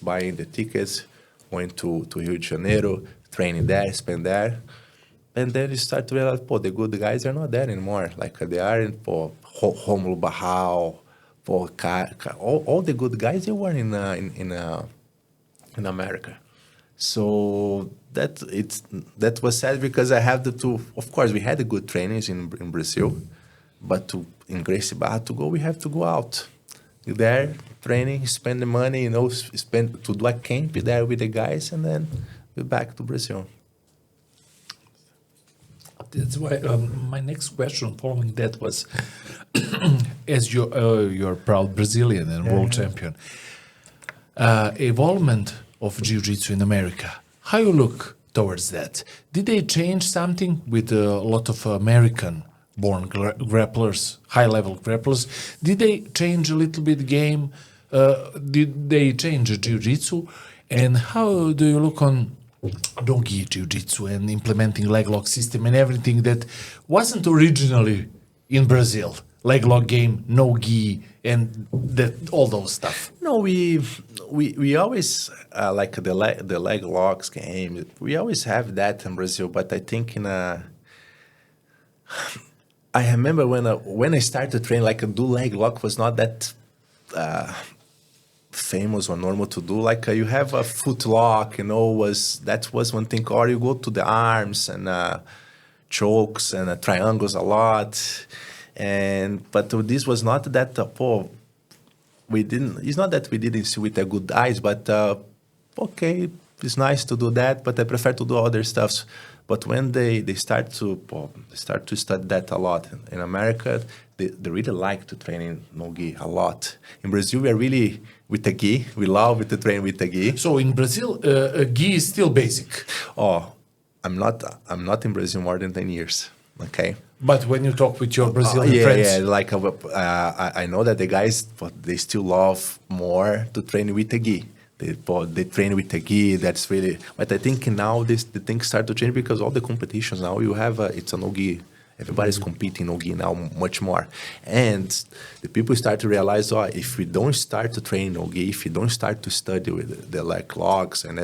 Speaker 1: buying the tickets, going to Rio de Janeiro, training there, spend there, and then you start to realize, the good guys are not there anymore. Like they are in Romulo Barral, all the good guys, they were in America. So that was sad because I have of course we had the good trainings in Brazil, but in Gracie Barra to go, we have to go out. There, training, spend the money, spend to do a camp there with the guys, and then we're back to Brazil.
Speaker 2: That's why my next question following that was, as you're proud Brazilian and world champion, involvement of jiu-jitsu in America. How you look towards that? Did they change something with a lot of American-born grapplers, high-level grapplers? Did they change a little bit game? Did they change jiu-jitsu? And how do you look on no-gi jiu-jitsu and implementing leg lock system and everything that wasn't originally in Brazil? Leg lock game, no-gi, and all those stuff.
Speaker 1: No, we always like the leg locks game. We always have that in Brazil, but I think I remember when I started training, like a do leg lock was not that famous or normal to do. Like you have a foot lock, that was one thing. Or you go to the arms and chokes and triangles a lot. But this was not that we didn't. It's not that we didn't see with the good eyes, but okay, it's nice to do that. But I prefer to do other stuff. But when they start to study that a lot in America, they really like to train in no-gi a lot. In Brazil, we are really with the gi. We love to train with the gi.
Speaker 2: So in Brazil, gi is still basic.
Speaker 1: Oh, I'm not in Brazil more than 10 years. Okay.
Speaker 2: But when you talk with your Brazilian friends,
Speaker 1: like I know that the guys, but they still love more to train with the gi. They train with the gi. That's really. But I think now the things start to change because all the competitions now you have it's a no gi. Everybody's competing no gi now much more, and the people start to realize, if we don't start to train no gi, if we don't start to study with the leg locks and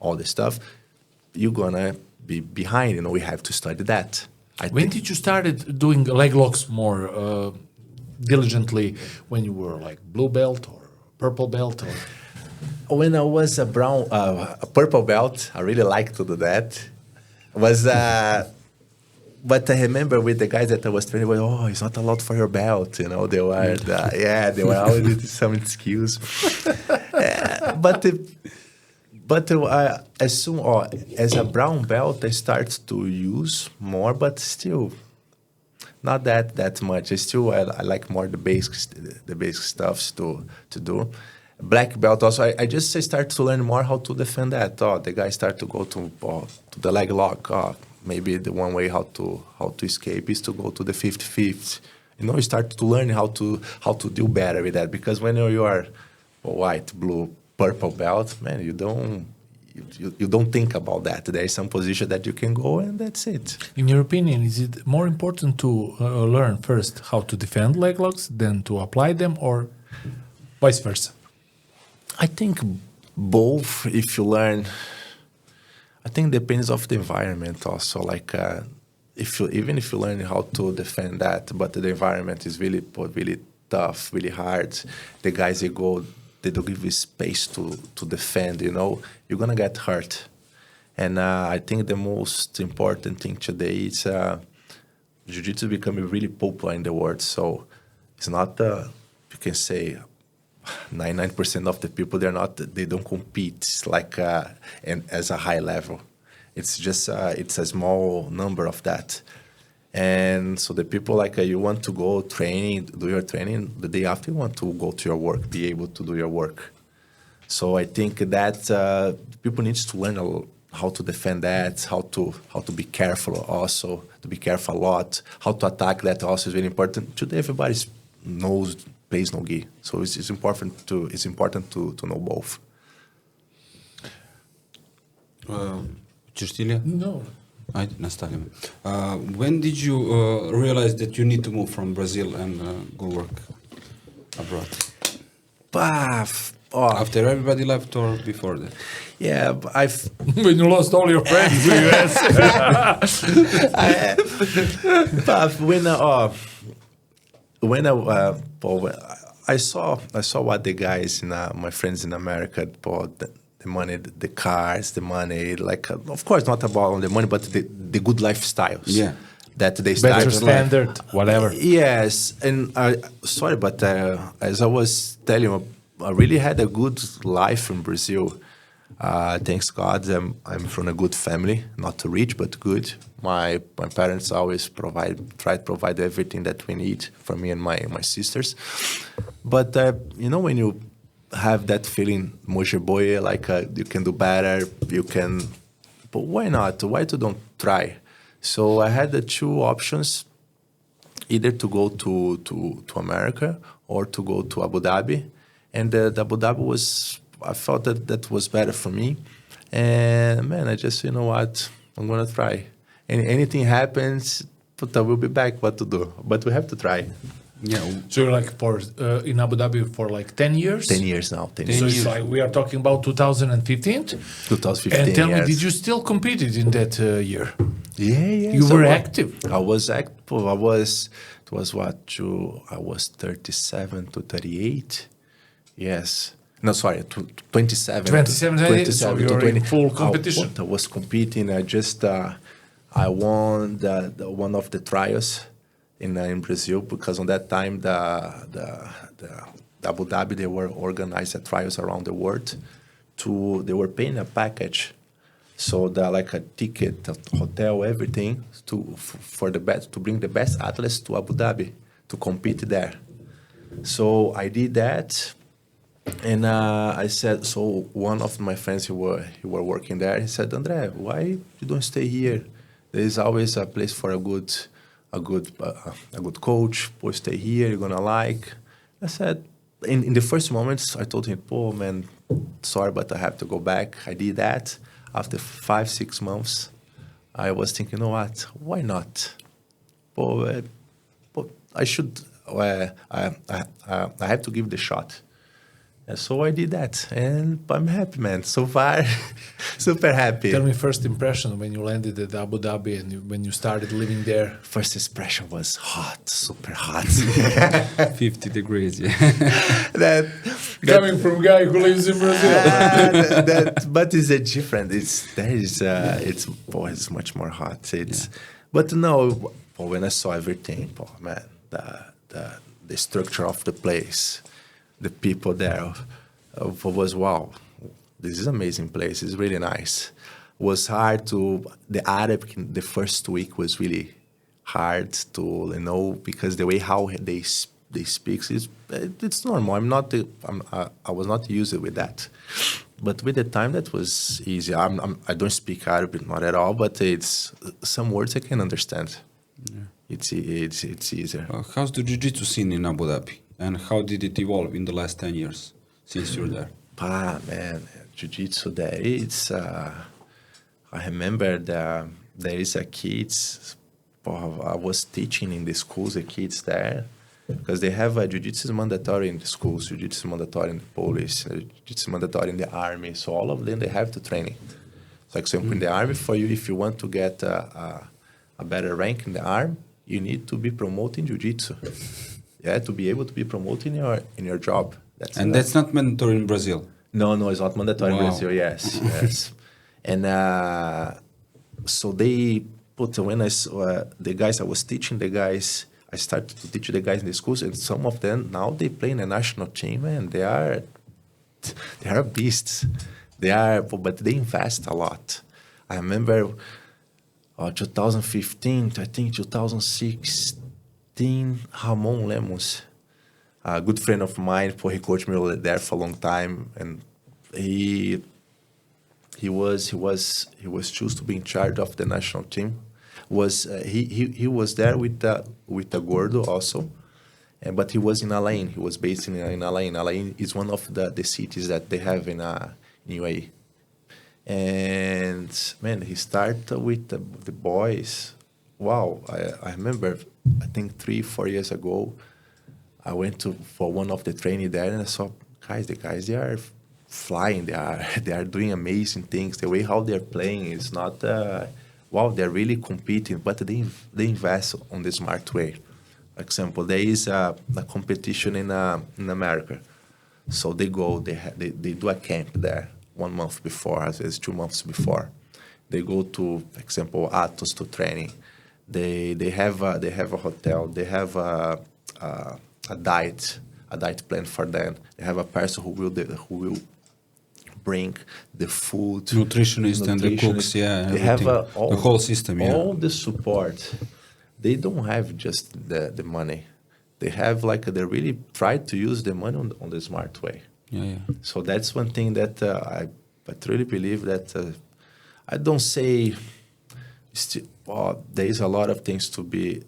Speaker 1: all the stuff, you're gonna be behind. We have to study that.
Speaker 2: When did you started doing leg locks more diligently? When you were like blue belt or purple belt? Or?
Speaker 1: When I was a purple belt, I really liked to do that. But I remember with the guys that I was training, it's not allowed for your belt. They were, they were always with some excuse. But as soon as a brown belt, I start to use more, but still not that much. I like more the basic stuff to do. Black belt also, I just start to learn more how to defend that. The guys start to go to the leg lock. Maybe the one way how to escape is to go to the 50-50. You start to learn how to do better with that, because when you are white, blue, purple belt, man, you don't think about that. There is some position that you can go, and that's it.
Speaker 2: In your opinion, is it more important to learn first how to defend leg locks than to apply them, or vice versa?
Speaker 1: I think both. If you learn, I think depends of the environment also. Like even if you learn how to defend that, but the environment is really tough, really hard. The guys they don't give you space to defend, you're going to get hurt. And I think the most important thing today is Jiu-Jitsu becoming really popular in the world. So it's not, you can say, 99% of the people, they don't compete like and as a high level. It's just, it's a small number of that. And so the people you want to go do your training, the day after you want to go to your work, be able to do your work. So I think that people need to learn how to defend that, how to be careful also, to be careful a lot, how to attack that also is very important. Today everybody plays no gi, so it's important to know both.
Speaker 2: No.
Speaker 3: Ajde, nastavljamo. When did you realize that you need to move from Brazil and go work abroad? After everybody left or before that?
Speaker 1: Yeah,
Speaker 2: when you lost all your friends in the US.
Speaker 1: I saw what the guys my friends in America bought. The money, the cars, the money, of course not about the money, but the good lifestyles.
Speaker 3: Yeah.
Speaker 1: That they started.
Speaker 2: Better standard, whatever.
Speaker 1: Yes, and sorry, but as I was telling you, I really had a good life in Brazil. Thanks God, I'm from a good family, not too rich, but good. My parents always try to provide everything that we need for me and my sisters. But when you have that feeling, Moje Boye, like you can do better, but why not? Why to don't try? So I had the two options, either to go to America or to go to Abu Dhabi. And the Abu Dhabi I felt that was better for me. And man, I just, you know what, I'm going to try. And anything happens, but I will be back, what to do. But we have to try.
Speaker 3: Yeah.
Speaker 2: So you're like in Abu Dhabi for like 10 years?
Speaker 1: 10 years now. 10
Speaker 2: So
Speaker 1: years.
Speaker 2: it's like we are talking about 2015?
Speaker 1: 2015,
Speaker 2: And tell me,
Speaker 1: yes.
Speaker 2: did you still competed in that year?
Speaker 1: Yeah.
Speaker 2: You were active?
Speaker 1: I was active. I was 37 to 38. Yes. No, sorry, 27.
Speaker 2: 27, so you
Speaker 1: to
Speaker 2: were
Speaker 1: 20.
Speaker 2: in full competition.
Speaker 1: I was competing. I won one of the trials in Brazil, because on that time the Abu Dhabi, they were organized trials around the world. They were paying a package, so like a ticket, a hotel, everything to bring the best athletes to Abu Dhabi to compete there. So I did that. And I said, so one of my friends who were working there, he said, Andre, why you don't stay here? There is always a place for a good coach. Boy, stay here, you're gonna like. I said, in the first moments, I told him, oh man, sorry, but I have to go back. I did that. After 5-6 months, I was thinking, you know what? Why not? But I should. I have to give the shot. And so I did that, and I'm happy, man. So far, super happy.
Speaker 2: Tell me first impression when you landed at Abu Dhabi and when you started living there.
Speaker 1: First impression was hot, super hot.
Speaker 3: 50 degrees, yeah.
Speaker 2: Coming from a guy who lives in Brazil.
Speaker 1: But it's different. It's much more hot. But no, when I saw everything, man, the structure of the place, the people there, was wow. This is an amazing place. It's really nice. Was hard the Arabic in the first week was really hard to because the way how they speak it's normal. I was not used with that, but with the time that was easy. I don't speak Arabic, not at all, but it's some words I can understand. Yeah. It's easier.
Speaker 3: How's the jiu-jitsu scene in Abu Dhabi, and how did it evolve in the last 10 years since you're there?
Speaker 1: Man, jiu-jitsu there, I remember there is a kids, I was teaching in the schools, the kids there, because they have jiu-jitsu is mandatory in the schools, jiu-jitsu is mandatory in the police, jiu-jitsu is mandatory in the army, so all of them, they have to training. For example, in the army, for you, if you want to get a better rank in the army, you need to be promoting jiu-jitsu. Yeah, to be able to be promoting in your job.
Speaker 3: That's not mandatory in Brazil?
Speaker 1: No, it's not mandatory in Brazil, yes. And so they put, when I saw the guys I was teaching, I started to teach the guys in the schools, and some of them, now they play in the national team, and they are beasts. But they invest a lot. I remember 2015, I think 2016, Ramon Lemos, a good friend of mine, he coached me there for a long time, and he was chosen to be in charge of the national team. He was there with the Gordo also, but he was in Alain. He was based in Alain. Alain is one of the cities that they have in UAE. And man, he started with the boys. Wow, I remember, I think 3-4 years ago, I went for one of the training there, and I saw the guys, they are flying, they are doing amazing things. The way how they're playing is not wow, they're really competing, but they invest on the smart way. For example, there is a competition in America, so they go, they do a camp there 1 month before, as well as 2 months before. They go to, for example, Atos to training. They have a hotel. They have a diet plan for them. They have a person who will bring the food,
Speaker 3: nutritionist and the cooks,
Speaker 1: They have
Speaker 3: the whole system,
Speaker 1: all the support. They don't have just the money. They have they really try to use the money on the smart way.
Speaker 3: Yeah.
Speaker 1: So that's one thing that I truly believe that I don't say there is a lot of things to be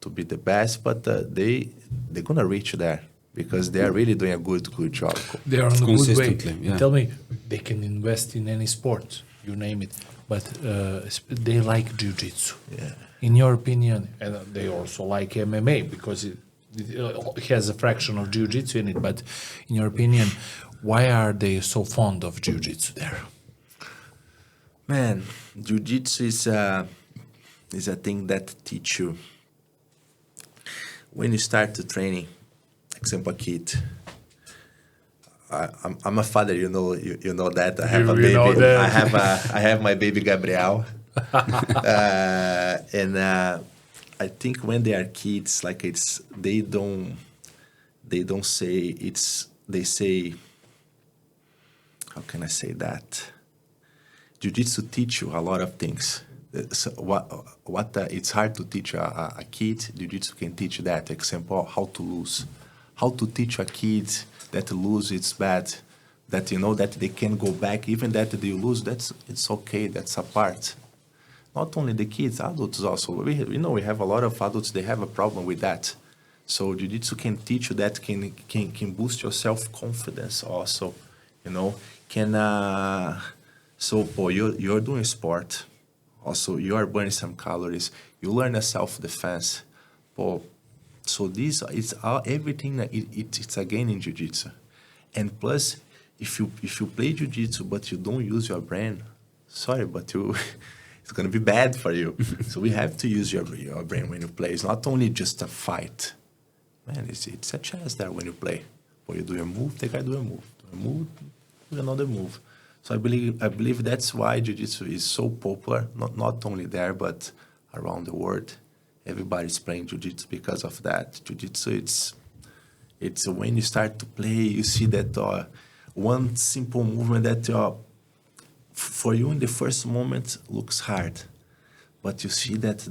Speaker 1: the best, but they're gonna reach there because they are really doing a good job.
Speaker 2: They are on a good way.
Speaker 3: Consistently, yeah.
Speaker 2: Tell me, they can invest in any sport, you name it, but they like jiu-jitsu.
Speaker 1: Yeah.
Speaker 2: In your opinion, and they also like MMA because it has a fraction of jiu-jitsu in it, but in your opinion, why are they so fond of jiu-jitsu there?
Speaker 1: Man, jiu-jitsu is a thing that teach you when you start to training. Example, a kid. I'm a father, you know that. I have a baby. I have my baby Gabriel, and I think when they are kids, like they don't say it's. They say, how can I say that? Jiu-jitsu teach you a lot of things. So it's hard to teach a kid. Jiu-jitsu can teach that. Example, how to lose. How to teach a kid that lose it's bad, that that they can go back, even that they lose, it's okay, that's a part. Not only the kids, adults also. We have a lot of adults, they have a problem with that. So jiu-jitsu can teach you that, can boost your self-confidence also, you're doing sport, also you are burning some calories, you learn a self-defense, so everything it's again in jiu-jitsu. And plus, if you play jiu-jitsu but you don't use your brain, sorry, but it's gonna be bad for you. So we have to use your brain when you play. It's not only just a fight. Man, it's a chance there when you play. Or you do a move, the guy do a move. Do a move, do another move. So I believe that's why jiu-jitsu is so popular, not only there, but around the world. Everybody's playing jiu-jitsu because of that. Jiu-jitsu, it's when you start to play, you see that one simple movement that for you in the first moment looks hard, but you see that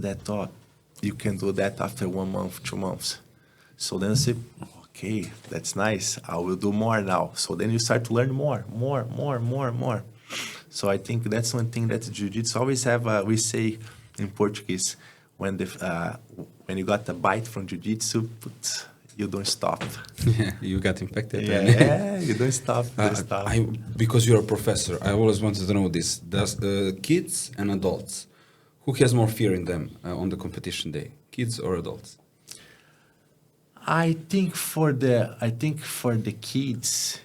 Speaker 1: you can do that after 1 month, 2 months. So then you say, okay, that's nice. I will do more now. So then you start to learn more. So I think that's one thing that jiu-jitsu always have. We say in Portuguese, when you got a bite from jiu-jitsu, you don't stop.
Speaker 3: Yeah, you got infected.
Speaker 1: Yeah, you don't stop.
Speaker 3: Because you're a professor, I always wanted to know this. Does kids and adults, who has more fear in them on the competition day, kids or adults?
Speaker 1: I think for the kids,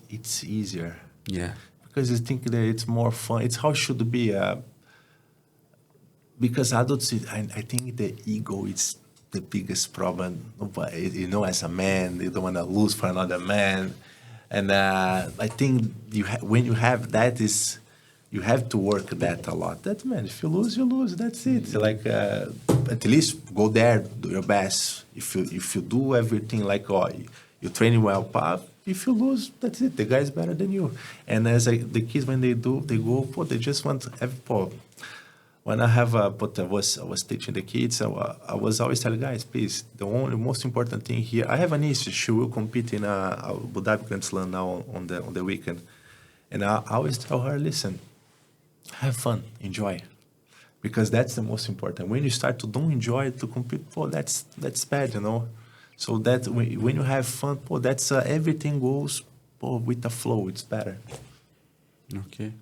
Speaker 1: it's easier.
Speaker 3: Yeah.
Speaker 1: Because I think that it's more fun. It's how it should be. Because adults, I think the ego is the biggest problem. As a man, you don't want to lose for another man. And I think when you have that, you have to work that a lot. That, man, if you lose, you lose. That's it. Like, at least go there, do your best. If you do everything like, you training well, if you lose, that's it. The guy's better than you. And as the kids, when they go, they just want when I was teaching the kids, I was always telling guys, please, the most important thing here, I have a niece, she will compete in Abu Dhabi Grand Slam now on the weekend. And I always tell her, listen, have fun, enjoy. Because that's the most important. When you start to don't enjoy to compete, that's bad, So that when you have fun, that's everything goes with the flow, it's better.
Speaker 3: Okay.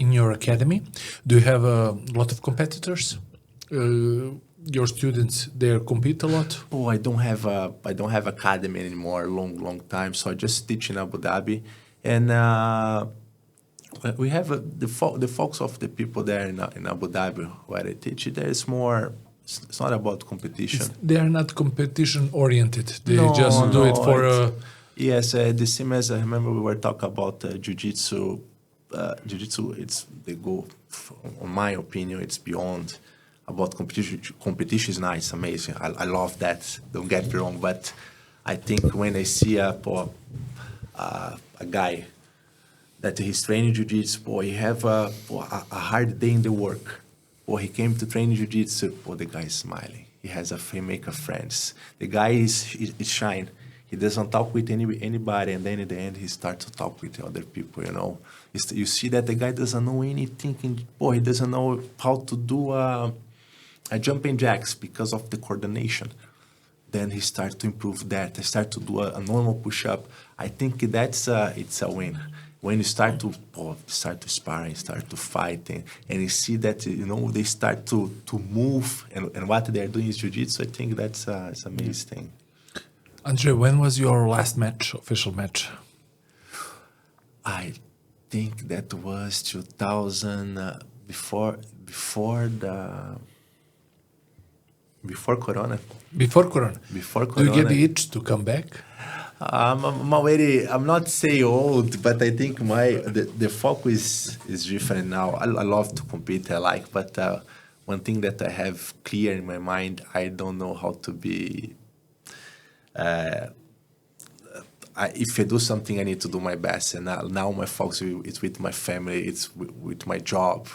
Speaker 1: In
Speaker 2: your academy, do you have a lot of competitors? Your students there compete a lot?
Speaker 1: I don't have academy anymore. Long time. So I just teach in Abu Dhabi, and we have the focus of the people there in Abu Dhabi where I teach. There is more. It's not about competition.
Speaker 2: They are not competition oriented. They just do it for.
Speaker 1: Yes, the same as I remember we were talking about jiu-jitsu. Jiu-jitsu, they go, in my opinion, it's beyond about competition. Competition is nice, amazing. I love that. Don't get me wrong, but I think when I see a guy that he's training jiu-jitsu, he have a hard day in the work, or he came to train jiu-jitsu, the guy is smiling. He make friends. The guy is shine. He doesn't talk with anybody, and then in the end, he starts to talk with the other people, you know. You see that the guy doesn't know anything. He doesn't know how to do a jumping jacks because of the coordination. Then he starts to improve that. He starts to do a normal push-up. I think it's a win. When you start to sparring, start to fight, and you see that, you know, they start to move, and what they're doing is jiu-jitsu, I think that's it's an amazing thing.
Speaker 2: Andre, when was your last match, official match?
Speaker 1: I think that was 2000, before Corona.
Speaker 2: Before Corona?
Speaker 1: Before
Speaker 2: Do
Speaker 1: Corona.
Speaker 2: you get the itch to come back?
Speaker 1: I'm not say old, but I think the focus is different now. I love to compete, but one thing that I have clear in my mind, I don't know how to be. If I do something, I need to do my best, and now my focus is with my family, it's with my job,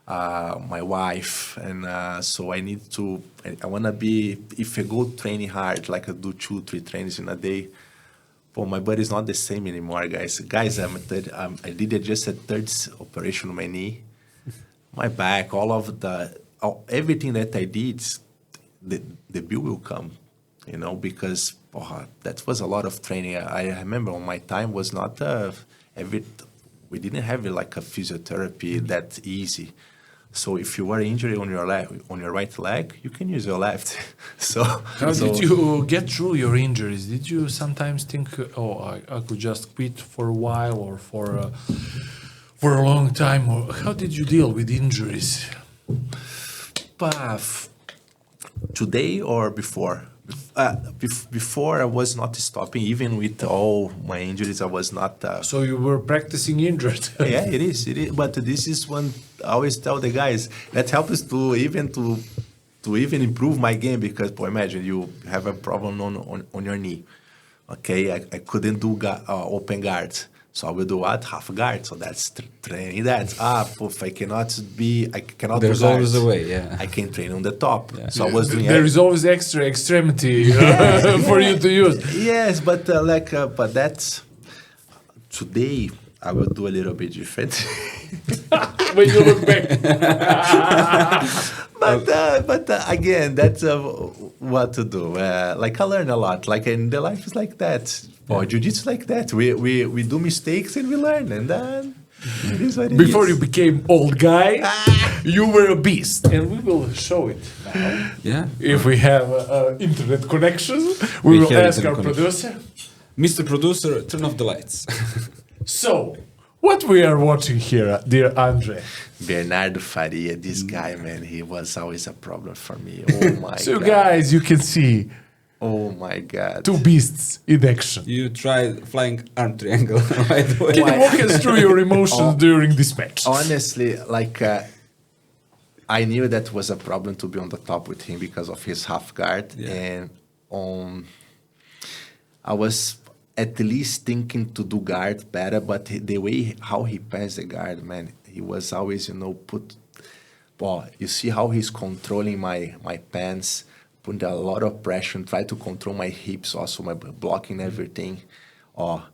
Speaker 1: my wife, and so I need to. I wanna be. If I go training hard, like I do 2-3 trainings in a day. Well, my body is not the same anymore, guys. I did just a third operation on my knee, my back, everything that I did, the bill will come, you know, because that was a lot of training. I remember on my time was not we didn't have like a physiotherapy that easy. So if you were injured on your right leg, you can use your left.
Speaker 2: How did you get through your injuries? Did you sometimes think, I could just quit for a while or for a long time? Or how did you deal with injuries?
Speaker 1: Today or before? Before I was not stopping, even with all my injuries, I was not.
Speaker 2: So you were practicing injured.
Speaker 1: Yeah, it is. But this is one I always tell the guys that helps to even improve my game, because imagine you have a problem on your knee. Okay, I couldn't do open guards. So I will do what? Half guard. So that's training that. If I cannot
Speaker 3: There's
Speaker 1: do
Speaker 3: always
Speaker 1: guards,
Speaker 3: a way, yeah.
Speaker 1: I can train on the top.
Speaker 3: Yeah.
Speaker 1: So I was doing
Speaker 2: There is always extra extremity for you to use.
Speaker 1: Yes, but but that's today I will do a little bit different.
Speaker 2: When you look back.
Speaker 1: But again, that's what to do. Like I learn a lot. Like in the life is like that. Or jiu-jitsu like that. We do mistakes and we learn, and then it is what it
Speaker 2: Before
Speaker 1: is.
Speaker 2: you became old guy, you were a beast, and we will show it now.
Speaker 3: Yeah.
Speaker 2: If we have internet connection, we will ask our producer.
Speaker 3: Mr. Producer, turn off the lights.
Speaker 2: So, what we are watching here, dear Andre?
Speaker 1: Bernardo Faria, this guy, man, he was always a problem for me. Oh my
Speaker 2: So,
Speaker 1: God.
Speaker 2: guys, you can see
Speaker 1: Oh my God.
Speaker 2: two beasts in action.
Speaker 3: You tried flying arm triangle right away.
Speaker 2: Can you walk us through your emotions during this match?
Speaker 1: Honestly, like I knew that was a problem to be on the top with him because of his half guard, and I was at least thinking to do guard better, but the way how he passed the guard, man, he was always, you know, you see how he's controlling my pants, putting a lot of pressure and try to control my hips, also my blocking everything, all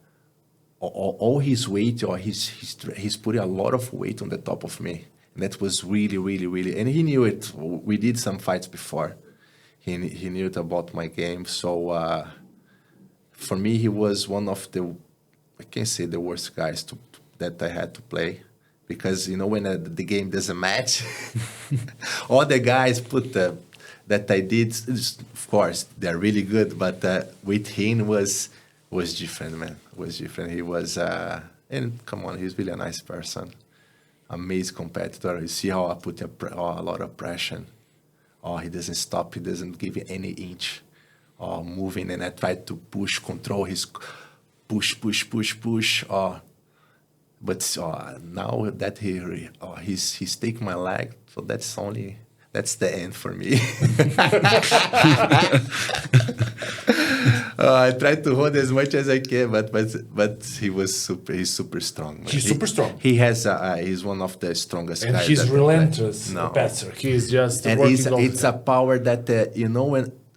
Speaker 1: his weight, or he's putting a lot of weight on the top of me. And that was really, really, really, and he knew it. We did some fights before. He knew it about my game. So for me, he was one of I can't say the worst guys that I had to play. Because, you know, when the game doesn't match, all the guys that I did, of course, they're really good, but with him was different, man. Was different. He was, and come on, he's really a nice person. Amazing competitor. You see how I put a lot of pressure. He doesn't stop. He doesn't give any inch. Moving, and I tried to control his push. But now that he's taking my leg, so that's the end for me. I tried to hold as much as I can, but he's super strong. Man.
Speaker 2: He's super strong.
Speaker 1: He's one of the strongest
Speaker 2: And
Speaker 1: guys.
Speaker 2: he's relentless,
Speaker 1: No.
Speaker 2: Pastor. He's just
Speaker 1: And
Speaker 2: working on
Speaker 1: it's a power that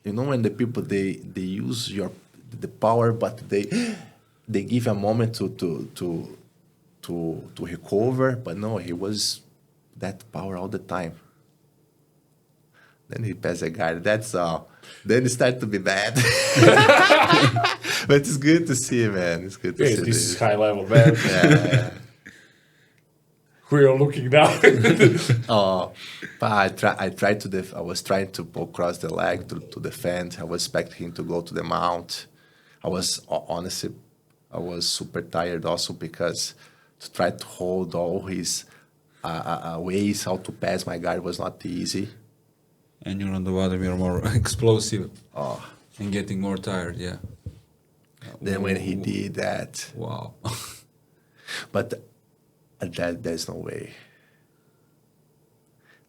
Speaker 1: when the people they use the power, but they give a moment to recover. But no, he was that power all the time. Then he passed a guy. That's all. Then it started to be bad. But it's good to see, man. It's good to see.
Speaker 2: This is high level, man.
Speaker 1: Yeah.
Speaker 2: We are looking down.
Speaker 1: But I was trying to cross the leg to defend. I was expecting him to go to the mount. I was super tired also because to try to hold all his ways how to pass my guard was not easy.
Speaker 3: And you're on the bottom, you're more explosive. And getting more tired, yeah.
Speaker 1: Then when he did that.
Speaker 3: Wow.
Speaker 1: But there's no way.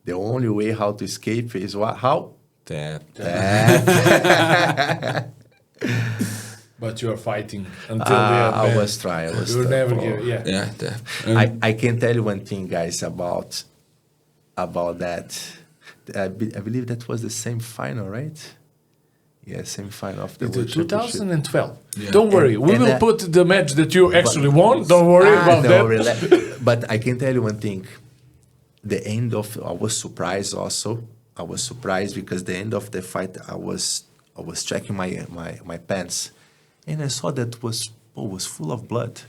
Speaker 1: The only way how to escape is what? How?
Speaker 3: Tap.
Speaker 2: But you are fighting until the end.
Speaker 1: I was trying.
Speaker 2: You never give. Yeah.
Speaker 3: Yeah, tap.
Speaker 1: I can tell you one thing, guys, about that. I believe that was the same final, right? Yeah, same final of the World Championship.
Speaker 2: 2012.
Speaker 3: Yeah.
Speaker 2: Don't worry. We will put the match that you actually won. Don't worry about that.
Speaker 1: But I can tell you one thing. The end of... I was surprised also. I was surprised because the end of the fight, I was checking my pants. And I saw that was full of blood.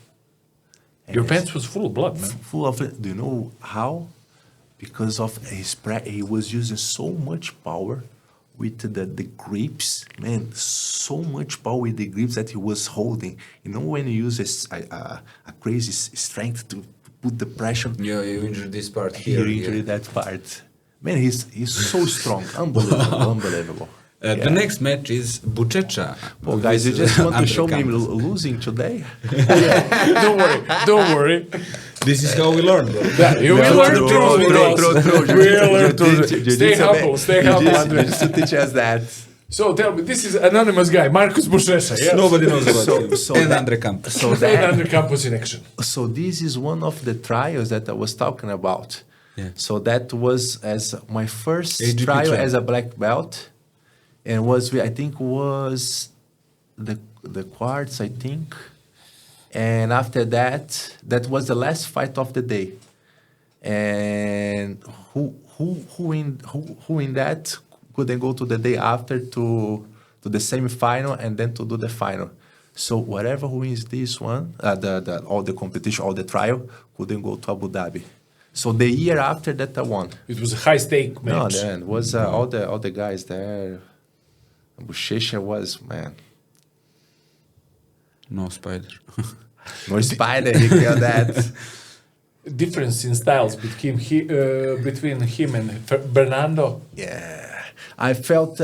Speaker 1: And
Speaker 2: Your pants was full of blood, man.
Speaker 1: Full of it. Do you know how? Because of he was using so much power with the grips, man, so much power with the grips that he was holding. You know when you use a crazy strength to put the pressure?
Speaker 3: Yeah, you injured this part here.
Speaker 1: He injured that part. Man, he's so strong. Unbelievable.
Speaker 3: The next match is Buchecha.
Speaker 1: Well, guys, you just want to show me losing today?
Speaker 2: Don't worry.
Speaker 3: This is how we learn, bro.
Speaker 2: Yeah, you will learn to lose. Stay humble, Andre.
Speaker 1: Just to teach us that.
Speaker 2: So tell me, this is anonymous guy, Marcus Buchecha. Yes?
Speaker 3: Nobody knows about him.
Speaker 1: So
Speaker 3: and
Speaker 1: that-
Speaker 3: Andre Campos.
Speaker 1: So
Speaker 2: And
Speaker 1: that,
Speaker 2: Andre Campos in action.
Speaker 1: so this is one of the trials that I was talking about.
Speaker 3: Yeah.
Speaker 1: So that was as my first
Speaker 3: AGP
Speaker 1: trial
Speaker 3: trial.
Speaker 1: as a black belt, and I think was the quartz, I think. And after that was the last fight of the day. And who in that couldn't go to the day after to the semi-final and then to do the final. So whatever who wins this one, all the competition, all the trial, couldn't go to Abu Dhabi. So the year after that I won.
Speaker 2: It was a high stake
Speaker 1: No,
Speaker 2: match.
Speaker 1: then was all the guys there. Buchecha was, man,
Speaker 3: No spider.
Speaker 1: no spider. He killed that.
Speaker 2: Difference in styles between him and Bernardo.
Speaker 1: Yeah, I felt.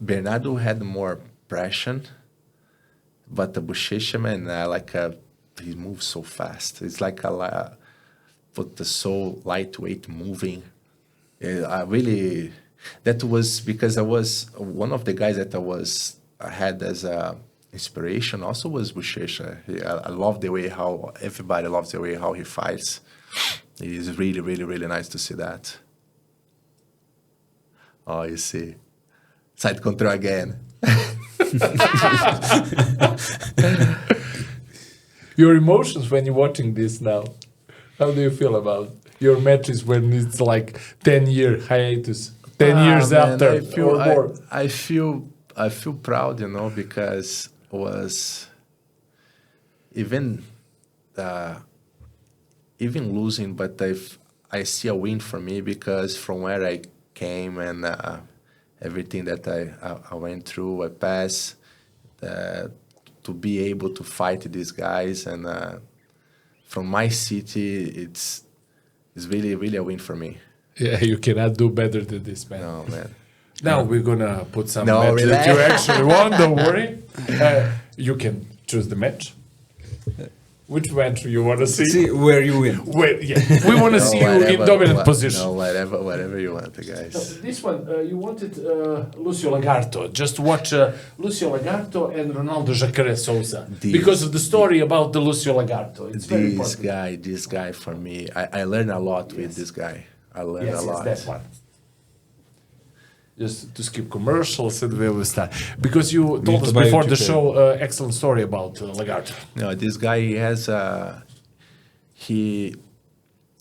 Speaker 1: Bernardo had more pressure, but the Buchecha, man, he moves so fast. It's like put the so lightweight moving. I really. That was because I was one of the guys that I had as a inspiration. Also was Buchecha. I love the way how everybody loves the way how he fights. It is really, really, really nice to see that. Oh, you see, side control again.
Speaker 2: Your emotions when you're watching this now. How do you feel about your matches when it's like 10-year hiatus? 10 years
Speaker 1: Man,
Speaker 2: after or more.
Speaker 1: I feel proud, because it was even losing, but I see a win for me because from where I came and everything that I went through, I passed, to be able to fight these guys, and from my city, it's really, really a win for me.
Speaker 2: Yeah, you cannot do better than this, man.
Speaker 1: No, man.
Speaker 2: Now we're gonna put some
Speaker 1: No,
Speaker 2: match that
Speaker 1: relax.
Speaker 2: you actually won. Don't worry. You can choose the match. Which match you want to see?
Speaker 3: See where you win.
Speaker 2: Wait, yeah, we want to see you in dominant position.
Speaker 1: No, whatever you want, guys.
Speaker 2: This one, you wanted Lucio Lagarto. Just watch Lucio Lagarto and Ronaldo Jacare Souza. Because of the story about the Lucio Lagarto. It's very important.
Speaker 1: This guy for me, I learned a lot with this guy. I learned a lot.
Speaker 2: Yes, that one. just to skip commercials and we will start. Because you told
Speaker 3: to
Speaker 2: us
Speaker 3: buy
Speaker 2: before
Speaker 3: YouTube
Speaker 2: the show excellent story about Lagarto.
Speaker 1: No, this guy he has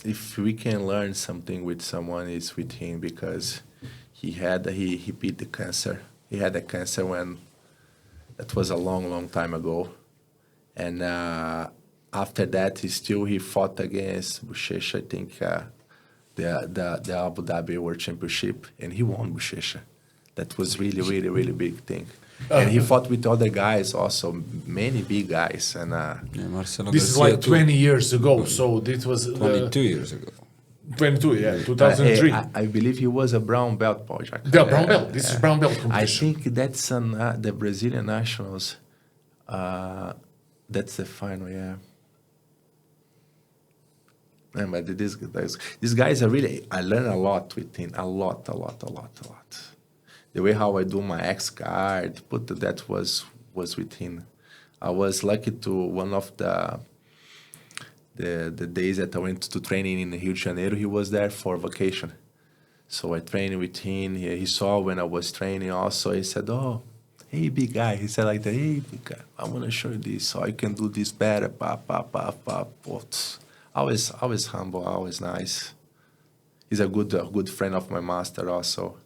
Speaker 1: if we can learn something with someone, it's with him because he beat the cancer. He had a cancer when that was a long time ago, and after that he fought against Buchecha, I think the Abu Dhabi World Championship, and he won Buchecha. That was really big thing. And he fought with other guys also, many big guys. And
Speaker 3: Marcelo
Speaker 2: This is
Speaker 3: Garcia
Speaker 2: like
Speaker 3: too.
Speaker 2: 20 years ago, so this was
Speaker 3: 22 years ago.
Speaker 2: 22, yeah, 2003.
Speaker 1: I believe he was a brown belt, Paul Jack.
Speaker 2: Yeah, brown belt. This is brown belt
Speaker 1: I
Speaker 2: competition.
Speaker 1: think that's the Brazilian nationals. That's the final, yeah. Man, but these guys are really. I learn a lot with him. A lot. The way how I do my X guard, that was with him. I was lucky to one of the days that I went to training in Rio de Janeiro. He was there for vacation, so I trained with him. He saw when I was training. Also, he said, "Oh, hey, big guy." He said like that, "Hey, big guy, I want to show you this, so I can do this better." Always humble, always nice. He's a good friend of my master also.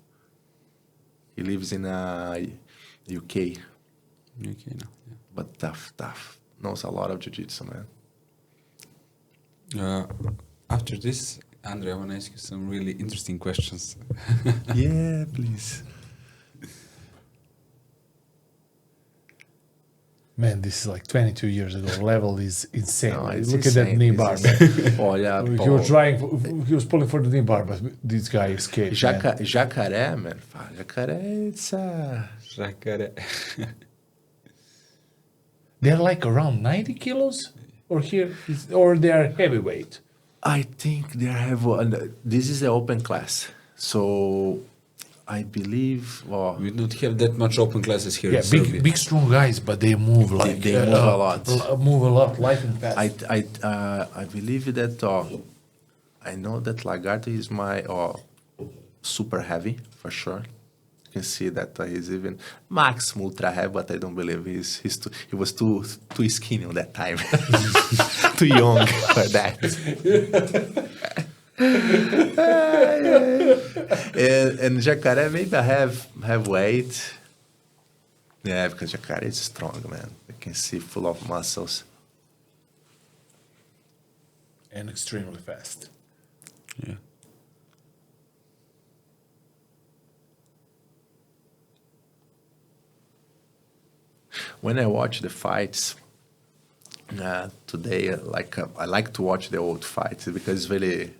Speaker 1: He lives in UK.
Speaker 3: UK now, yeah.
Speaker 1: But tough. Knows a lot of jiu-jitsu, man.
Speaker 3: After this, Andre, I want to ask you some really interesting questions.
Speaker 1: Yeah, please.
Speaker 2: Man, this is like 22 years ago. Level is insane.
Speaker 1: No, it's
Speaker 2: Look at that
Speaker 1: insane.
Speaker 2: knee
Speaker 1: It's
Speaker 2: bar,
Speaker 1: insane.
Speaker 2: man.
Speaker 1: Oh, yeah.
Speaker 2: He was pulling for the knee bar, but this guy escaped. Man.
Speaker 1: Jacaré, man. Jacaré, it's
Speaker 3: Jacaré.
Speaker 2: They're like around 90 kilos? Or they are heavyweight?
Speaker 1: I think they have. This is the open class, so I believe. Well,
Speaker 3: We don't have that much open classes here
Speaker 2: Yeah,
Speaker 3: in Serbia.
Speaker 2: big strong guys, but they move like
Speaker 1: they move a lot.
Speaker 2: Move a lot, light and fast.
Speaker 1: I believe that. I know that Lagarto is my super heavy for sure. You can see that he's even max ultra heavy, but I don't believe he was too skinny on that time, too young for that. And Jacaré maybe I have weight. Yeah, because Jacaré is strong, man. You can see full of muscles.
Speaker 2: And extremely fast.
Speaker 3: Yeah.
Speaker 1: When I watch the fights today, I like to watch the old fights because it's really.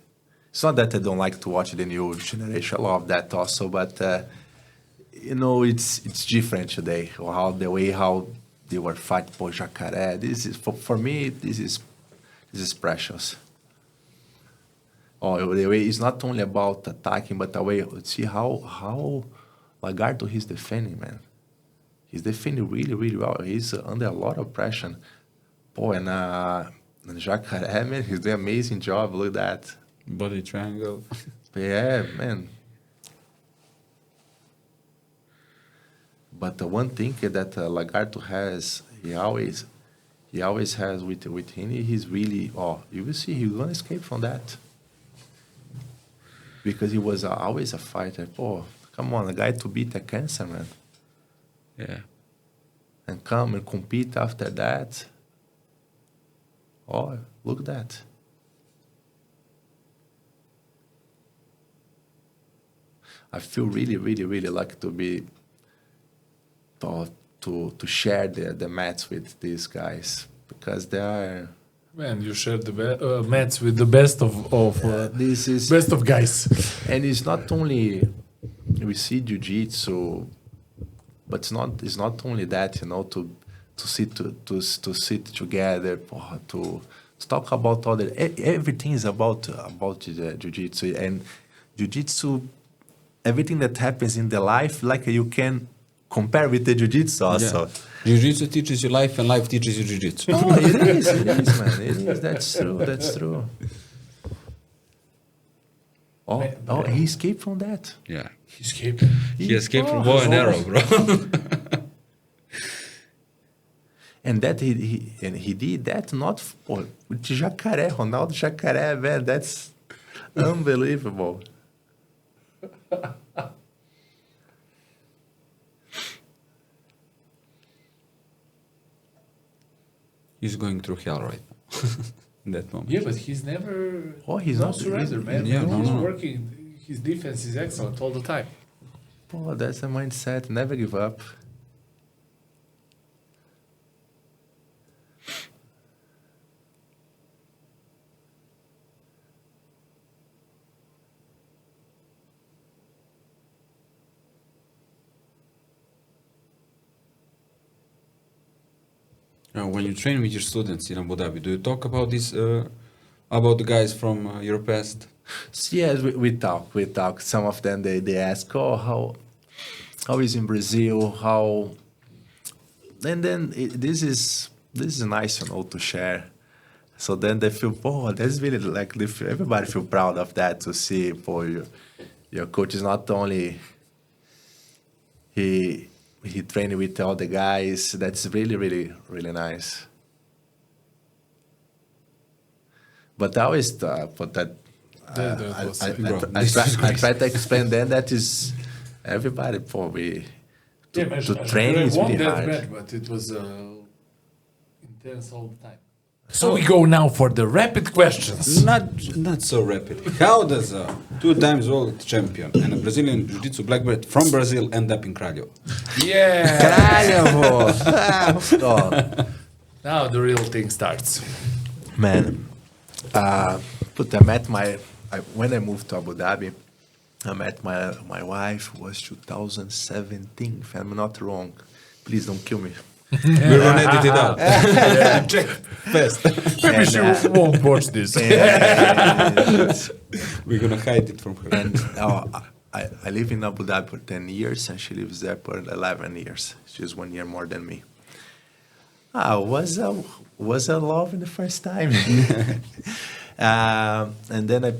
Speaker 1: It's not that I don't like to watch the new generation. I love that also, but it's different today. How they were fighting for Jacaré. This is for me. This is precious. Oh, the way it's not only about attacking, but the way see how Lagarto he's defending, man. He's defending really well. He's under a lot of pressure. Oh, and Jacaré, man, he's doing an amazing job. Look at that.
Speaker 3: Body triangle.
Speaker 1: Yeah, man. But the one thing that Lagarto has, he always has with him, he's really, you will see, he's going to escape from that. Because he was always a fighter. Oh, come on, a guy to beat a cancer, man.
Speaker 3: Yeah.
Speaker 1: And come and compete after that. Oh, look at that. I feel really lucky to be to share the mats with these guys because they are.
Speaker 2: Man, you share the mats with the best of
Speaker 1: This is
Speaker 2: best of guys.
Speaker 1: And it's not only we see jiu-jitsu, but it's not only that, to sit together, to talk about other. Everything is about jiu-jitsu, and jiu-jitsu. Everything that happens in the life, like you can compare with the jiu-jitsu also.
Speaker 3: Yeah. Jiu-jitsu teaches you life and life teaches you jiu-jitsu.
Speaker 1: No, it is, man. It is. That's true. He escaped from that.
Speaker 3: Yeah.
Speaker 2: He escaped.
Speaker 3: He escaped from bow and arrow, bro.
Speaker 1: And that he did that not with Jacaré, Ronaldo Jacaré, man. That's unbelievable.
Speaker 3: He's going through hell right now. In that moment.
Speaker 2: Yeah, but he's never.
Speaker 1: He's not
Speaker 2: surrender, man.
Speaker 3: Yeah,
Speaker 2: He's
Speaker 3: no.
Speaker 2: working. His defense is excellent all the time.
Speaker 1: That's the mindset. Never give up.
Speaker 3: When you train with your students in Abu Dhabi, do you talk about this, about the guys from your past?
Speaker 1: Yes, we talk. We talk. Some of them they ask, how is in Brazil? How? And then this is nice, to share. So then they feel, that's really everybody feel proud of that to see. Your coach is not only he trained with all the guys. That's really, really, really nice. But I always put that. I try to explain then that is everybody to train is really hard.
Speaker 2: But it was intense all the time. So we go now for the rapid questions.
Speaker 3: Not so rapid. How does a 2 times world champion and a Brazilian Jiu-Jitsu black belt from Brazil end up in Kraljevo?
Speaker 2: Yeah.
Speaker 1: Kraljevo.
Speaker 2: Now the real thing starts.
Speaker 1: Man, when I moved to Abu Dhabi, I met my wife. It was 2017, if I'm not wrong. Please don't kill me.
Speaker 3: We're gonna edit it out.
Speaker 2: Check
Speaker 3: Fast.
Speaker 2: Maybe she won't watch this.
Speaker 3: We're gonna hide it from her.
Speaker 1: And I live in Abu Dhabi for 10 years, and she lives there for 11 years. She's 1 year more than me. Was a love in the first time. And then I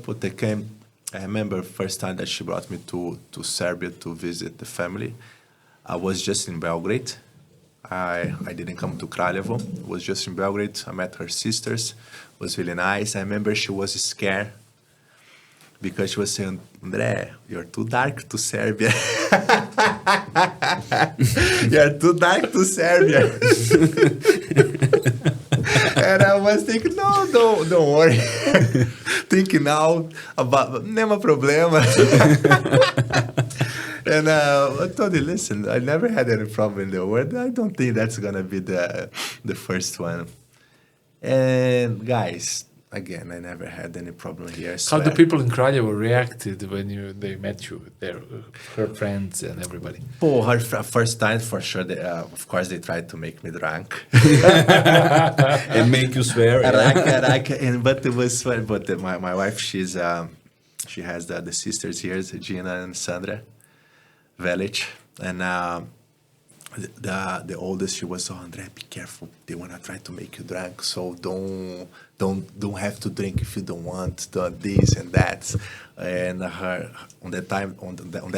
Speaker 1: remember first time that she brought me to Serbia to visit the family. I was just in Belgrade. I didn't come to Kraljevo. I was just in Belgrade. I met her sisters. It was really nice. I remember she was scared because she was saying, Andre, you're too dark to Serbia. You're too dark to Serbia. And I was thinking, no, don't worry. Thinking now about, nema problema. And I told you, listen, I never had any problem in the world. I don't think that's going to be the first one. And guys, again, I never had any problem here.
Speaker 2: How the people in Kraljevo reacted when they met you? Her friends and everybody.
Speaker 1: Her first time, for sure, of course, they tried to make me drunk.
Speaker 3: And make you swear.
Speaker 1: But it was fun. But my wife, she has the sisters here, Gina and Sandra Velic. And the oldest, she was, Andre, be careful. They want to try to make you drunk, so don't have to drink if you don't want. This and that. And her on that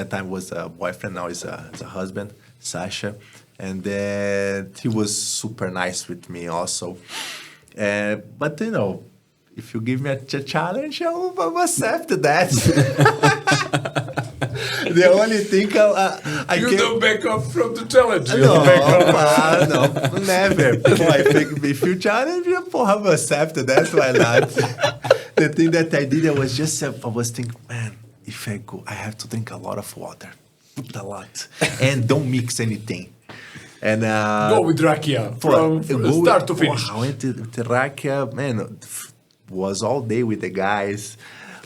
Speaker 1: time was a boyfriend. Now is a husband, Sasha, and then he was super nice with me also. But if you give me a challenge, I will accept that. The only thing
Speaker 2: you don't back up from the challenge.
Speaker 1: No, never. If you challenge me, I will accept that. Why not? The thing that I did, I was thinking, man, if I go, I have to drink a lot of water, a lot, and don't mix anything. And
Speaker 2: go with rakia from start to finish.
Speaker 1: I went to rakia, man. Was all day with the guys,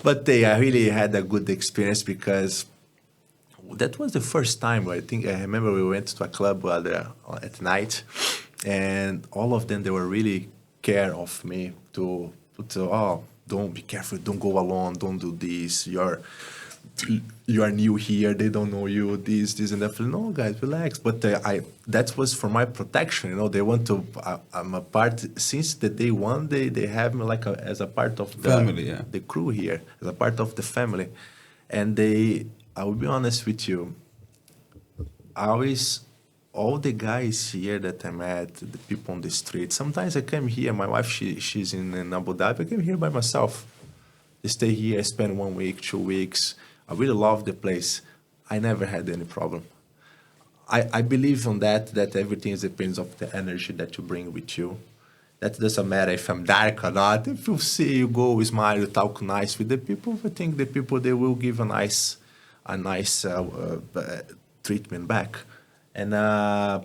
Speaker 1: but I really had a good experience because that was the first time. I remember we went to a club at night, and all of them, they were really care of me to don't be careful, don't go alone, don't do this. You are new here, they don't know you, this and that. No, guys, relax. But that was for my protection. They want to. I'm a part since the day one. They have me as a part of the
Speaker 3: family, yeah.
Speaker 1: The crew here, as a part of the family. And I will be honest with you, all the guys here that I met, the people on the street, sometimes I come here, my wife, she's in Abu Dhabi, I came here by myself. I stay here, I spend 1 week, 2 weeks. I really love the place. I never had any problem. I believe on that everything depends of the energy that you bring with you. That doesn't matter if I'm dark or not. If you see, you go, smile, you talk nice with the people, I think the people, they will give a nice treatment back. And I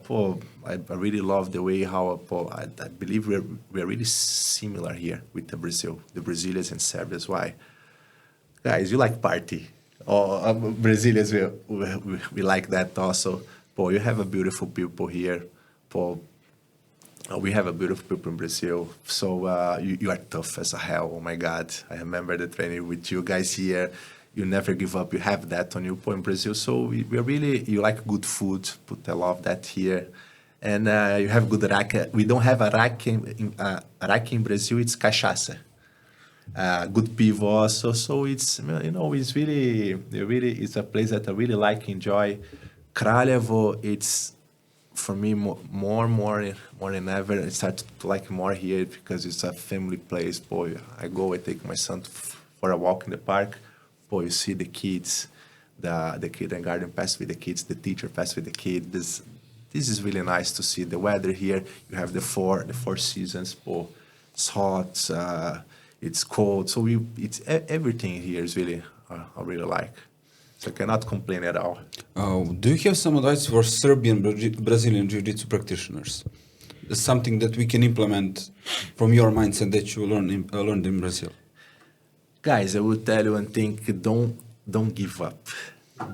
Speaker 1: really love the way how I believe we're really similar here with the Brazilians and Serbians. Why? Guys, you like party. Brazilians, we like that also. You have a beautiful people here. We have a beautiful people in Brazil. So you are tough as a hell. Oh my God. I remember the training with you guys here. You never give up. You have that on you in Brazil. So you like good food. I love that here. And you have good raca. We don't have a raca in Brazil. It's cachaça. Good pivo also. So it's, it's really, it's a place that I really like, enjoy. Kraljevo, it's, for me, more than ever. I start to like more here because it's a family place. I take my son for a walk in the park. You see the kids, the kindergarten pass with the kids, the teacher pass with the kid. This is really nice to see. The weather here, you have the four seasons. It's hot, it's cold. So it's everything here is really, I really like. So I cannot complain at all.
Speaker 3: Do you have some advice for Serbian, Brazilian Jiu-Jitsu practitioners? Something that we can implement from your mindset that you learned in Brazil?
Speaker 1: Guys, I will tell you one thing, don't give up.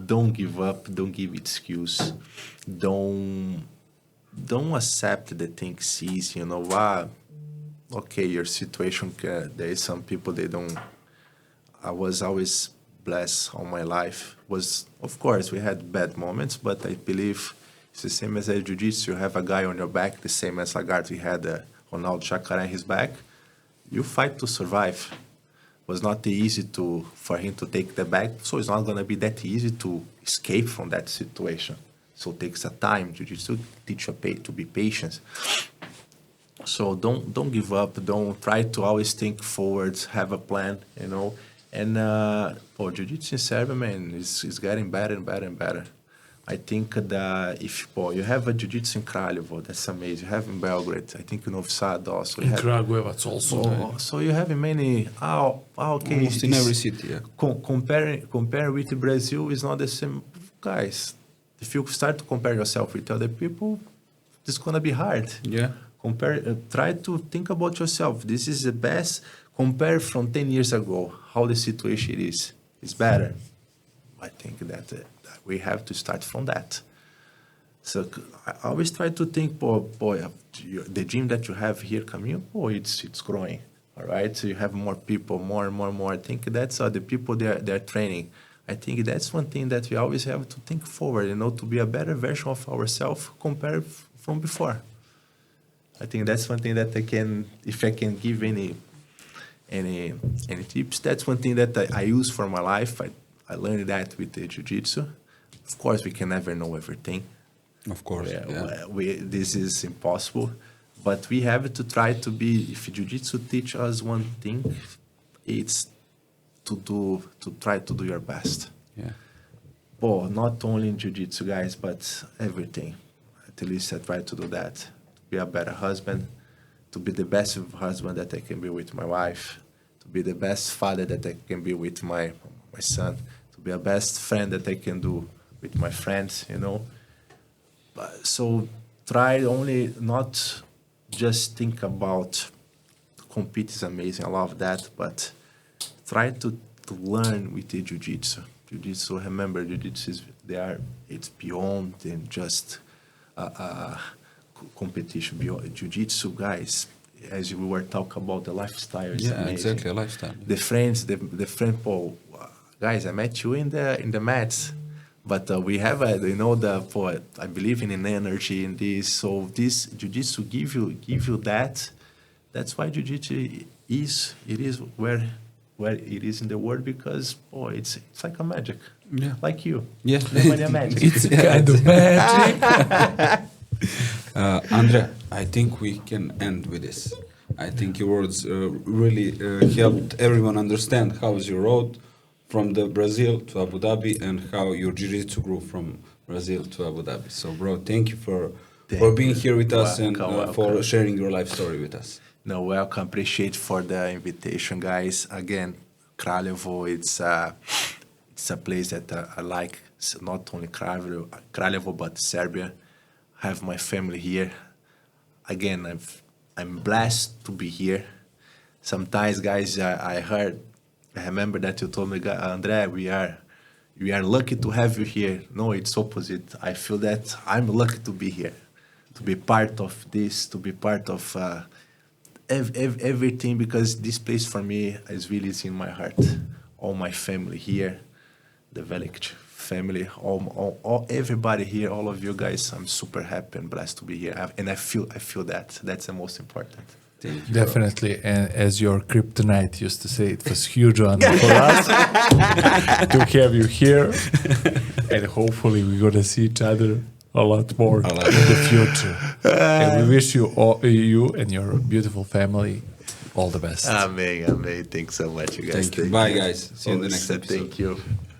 Speaker 1: Don't give up, don't give excuse. Don't accept the things easy, okay, your situation, there is some people, I was always blessed all my life. Of course, we had bad moments, but I believe it's the same as a jiu-jitsu. You have a guy on your back, the same as Lagarde, we had Ronaldo Chacaré on his back. You fight to survive. Was not easy for him to take the back, so it's not going to be that easy to escape from that situation. So it takes a time. Jiu-Jitsu teach you to be patient. So don't give up. Don't try to always think forward. Have a plan, And Jiu-Jitsu in Serbia, man, is getting better and better and better. I think that if you have a Jiu-Jitsu in Kraljevo, that's amazing. You have in Belgrade, I think in Novi Sad also.
Speaker 2: In Kragujevac also.
Speaker 1: So you have in many, okay.
Speaker 3: Almost in every city, yeah.
Speaker 1: Compare with Brazil is not the same. Guys, if you start to compare yourself with other people, it's going to be hard.
Speaker 3: Yeah.
Speaker 1: Try to think about yourself. This is the best. Compare from 10 years ago, how the situation is. It's better. I think that we have to start from that. So I always try to think, the gym that you have here, Caminho, it's growing, all right? So you have more people, more and more. I think that's the people they're training. I think that's one thing that we always have to think forward, to be a better version of ourselves compared from before. I think that's one thing that if I can give any tips, that's one thing that I use for my life. I learned that with the jiu-jitsu. Of course, we can never know everything.
Speaker 3: Of course, yeah.
Speaker 1: This is impossible. But we have to try to be, if jiu-jitsu teach us one thing, it's to try to do your best.
Speaker 3: Yeah.
Speaker 1: Not only in jiu-jitsu, guys, but everything. At least I try to do that. To be a better husband, to be the best husband that I can be with my wife, to be the best father that I can be with my son, to be a best friend that I can do with my friends, So try only not just think about compete is amazing, I love that, but try to learn with the jiu-jitsu. Jiu-jitsu, remember, jiu-jitsu it's beyond than just competition. Beyond jiu-jitsu, guys, as we were talking about, the lifestyle is amazing.
Speaker 3: Exactly, a lifestyle.
Speaker 1: The friend Paul, guys, I met you in the mats, but we have I believe in energy in this. So this jiu-jitsu give you that. That's why jiu-jitsu is where where it is in the world because it's like a magic.
Speaker 3: Yeah.
Speaker 1: Like you.
Speaker 3: Yeah.
Speaker 1: Nobody a magic.
Speaker 2: It's a kind of magic.
Speaker 3: Andre, I think we can end with this. I think your words really helped everyone understand how is your road from the Brazil to Abu Dhabi and how your jiu-jitsu grew from Brazil to Abu Dhabi. So, bro, thank you for being here with us and for sharing your life story with us.
Speaker 1: No, welcome. Appreciate for the invitation, guys. Again, Kraljevo, it's a place that I like. It's not only Kraljevo, but Serbia. I have my family here. Again, I'm blessed to be here. Sometimes, guys, I remember that you told me, Andre, we are lucky to have you here. No, it's opposite. I feel that I'm lucky to be here, to be part of this, to be part of everything, because this place for me is really in my heart. All my family here, the Velic family, all everybody here, all of you guys, I'm super happy and blessed to be here. And I feel that. That's the most important.
Speaker 3: Thank you,
Speaker 2: Definitely, and as your kryptonite used to say, it was huge honor for us to have you here, and hopefully we're gonna see each other a lot more in the future. And we wish you and your beautiful family all the best.
Speaker 1: Amen. Thanks so much, you guys.
Speaker 3: Thank you. Bye, guys. See you in the next episode.
Speaker 1: Thank you.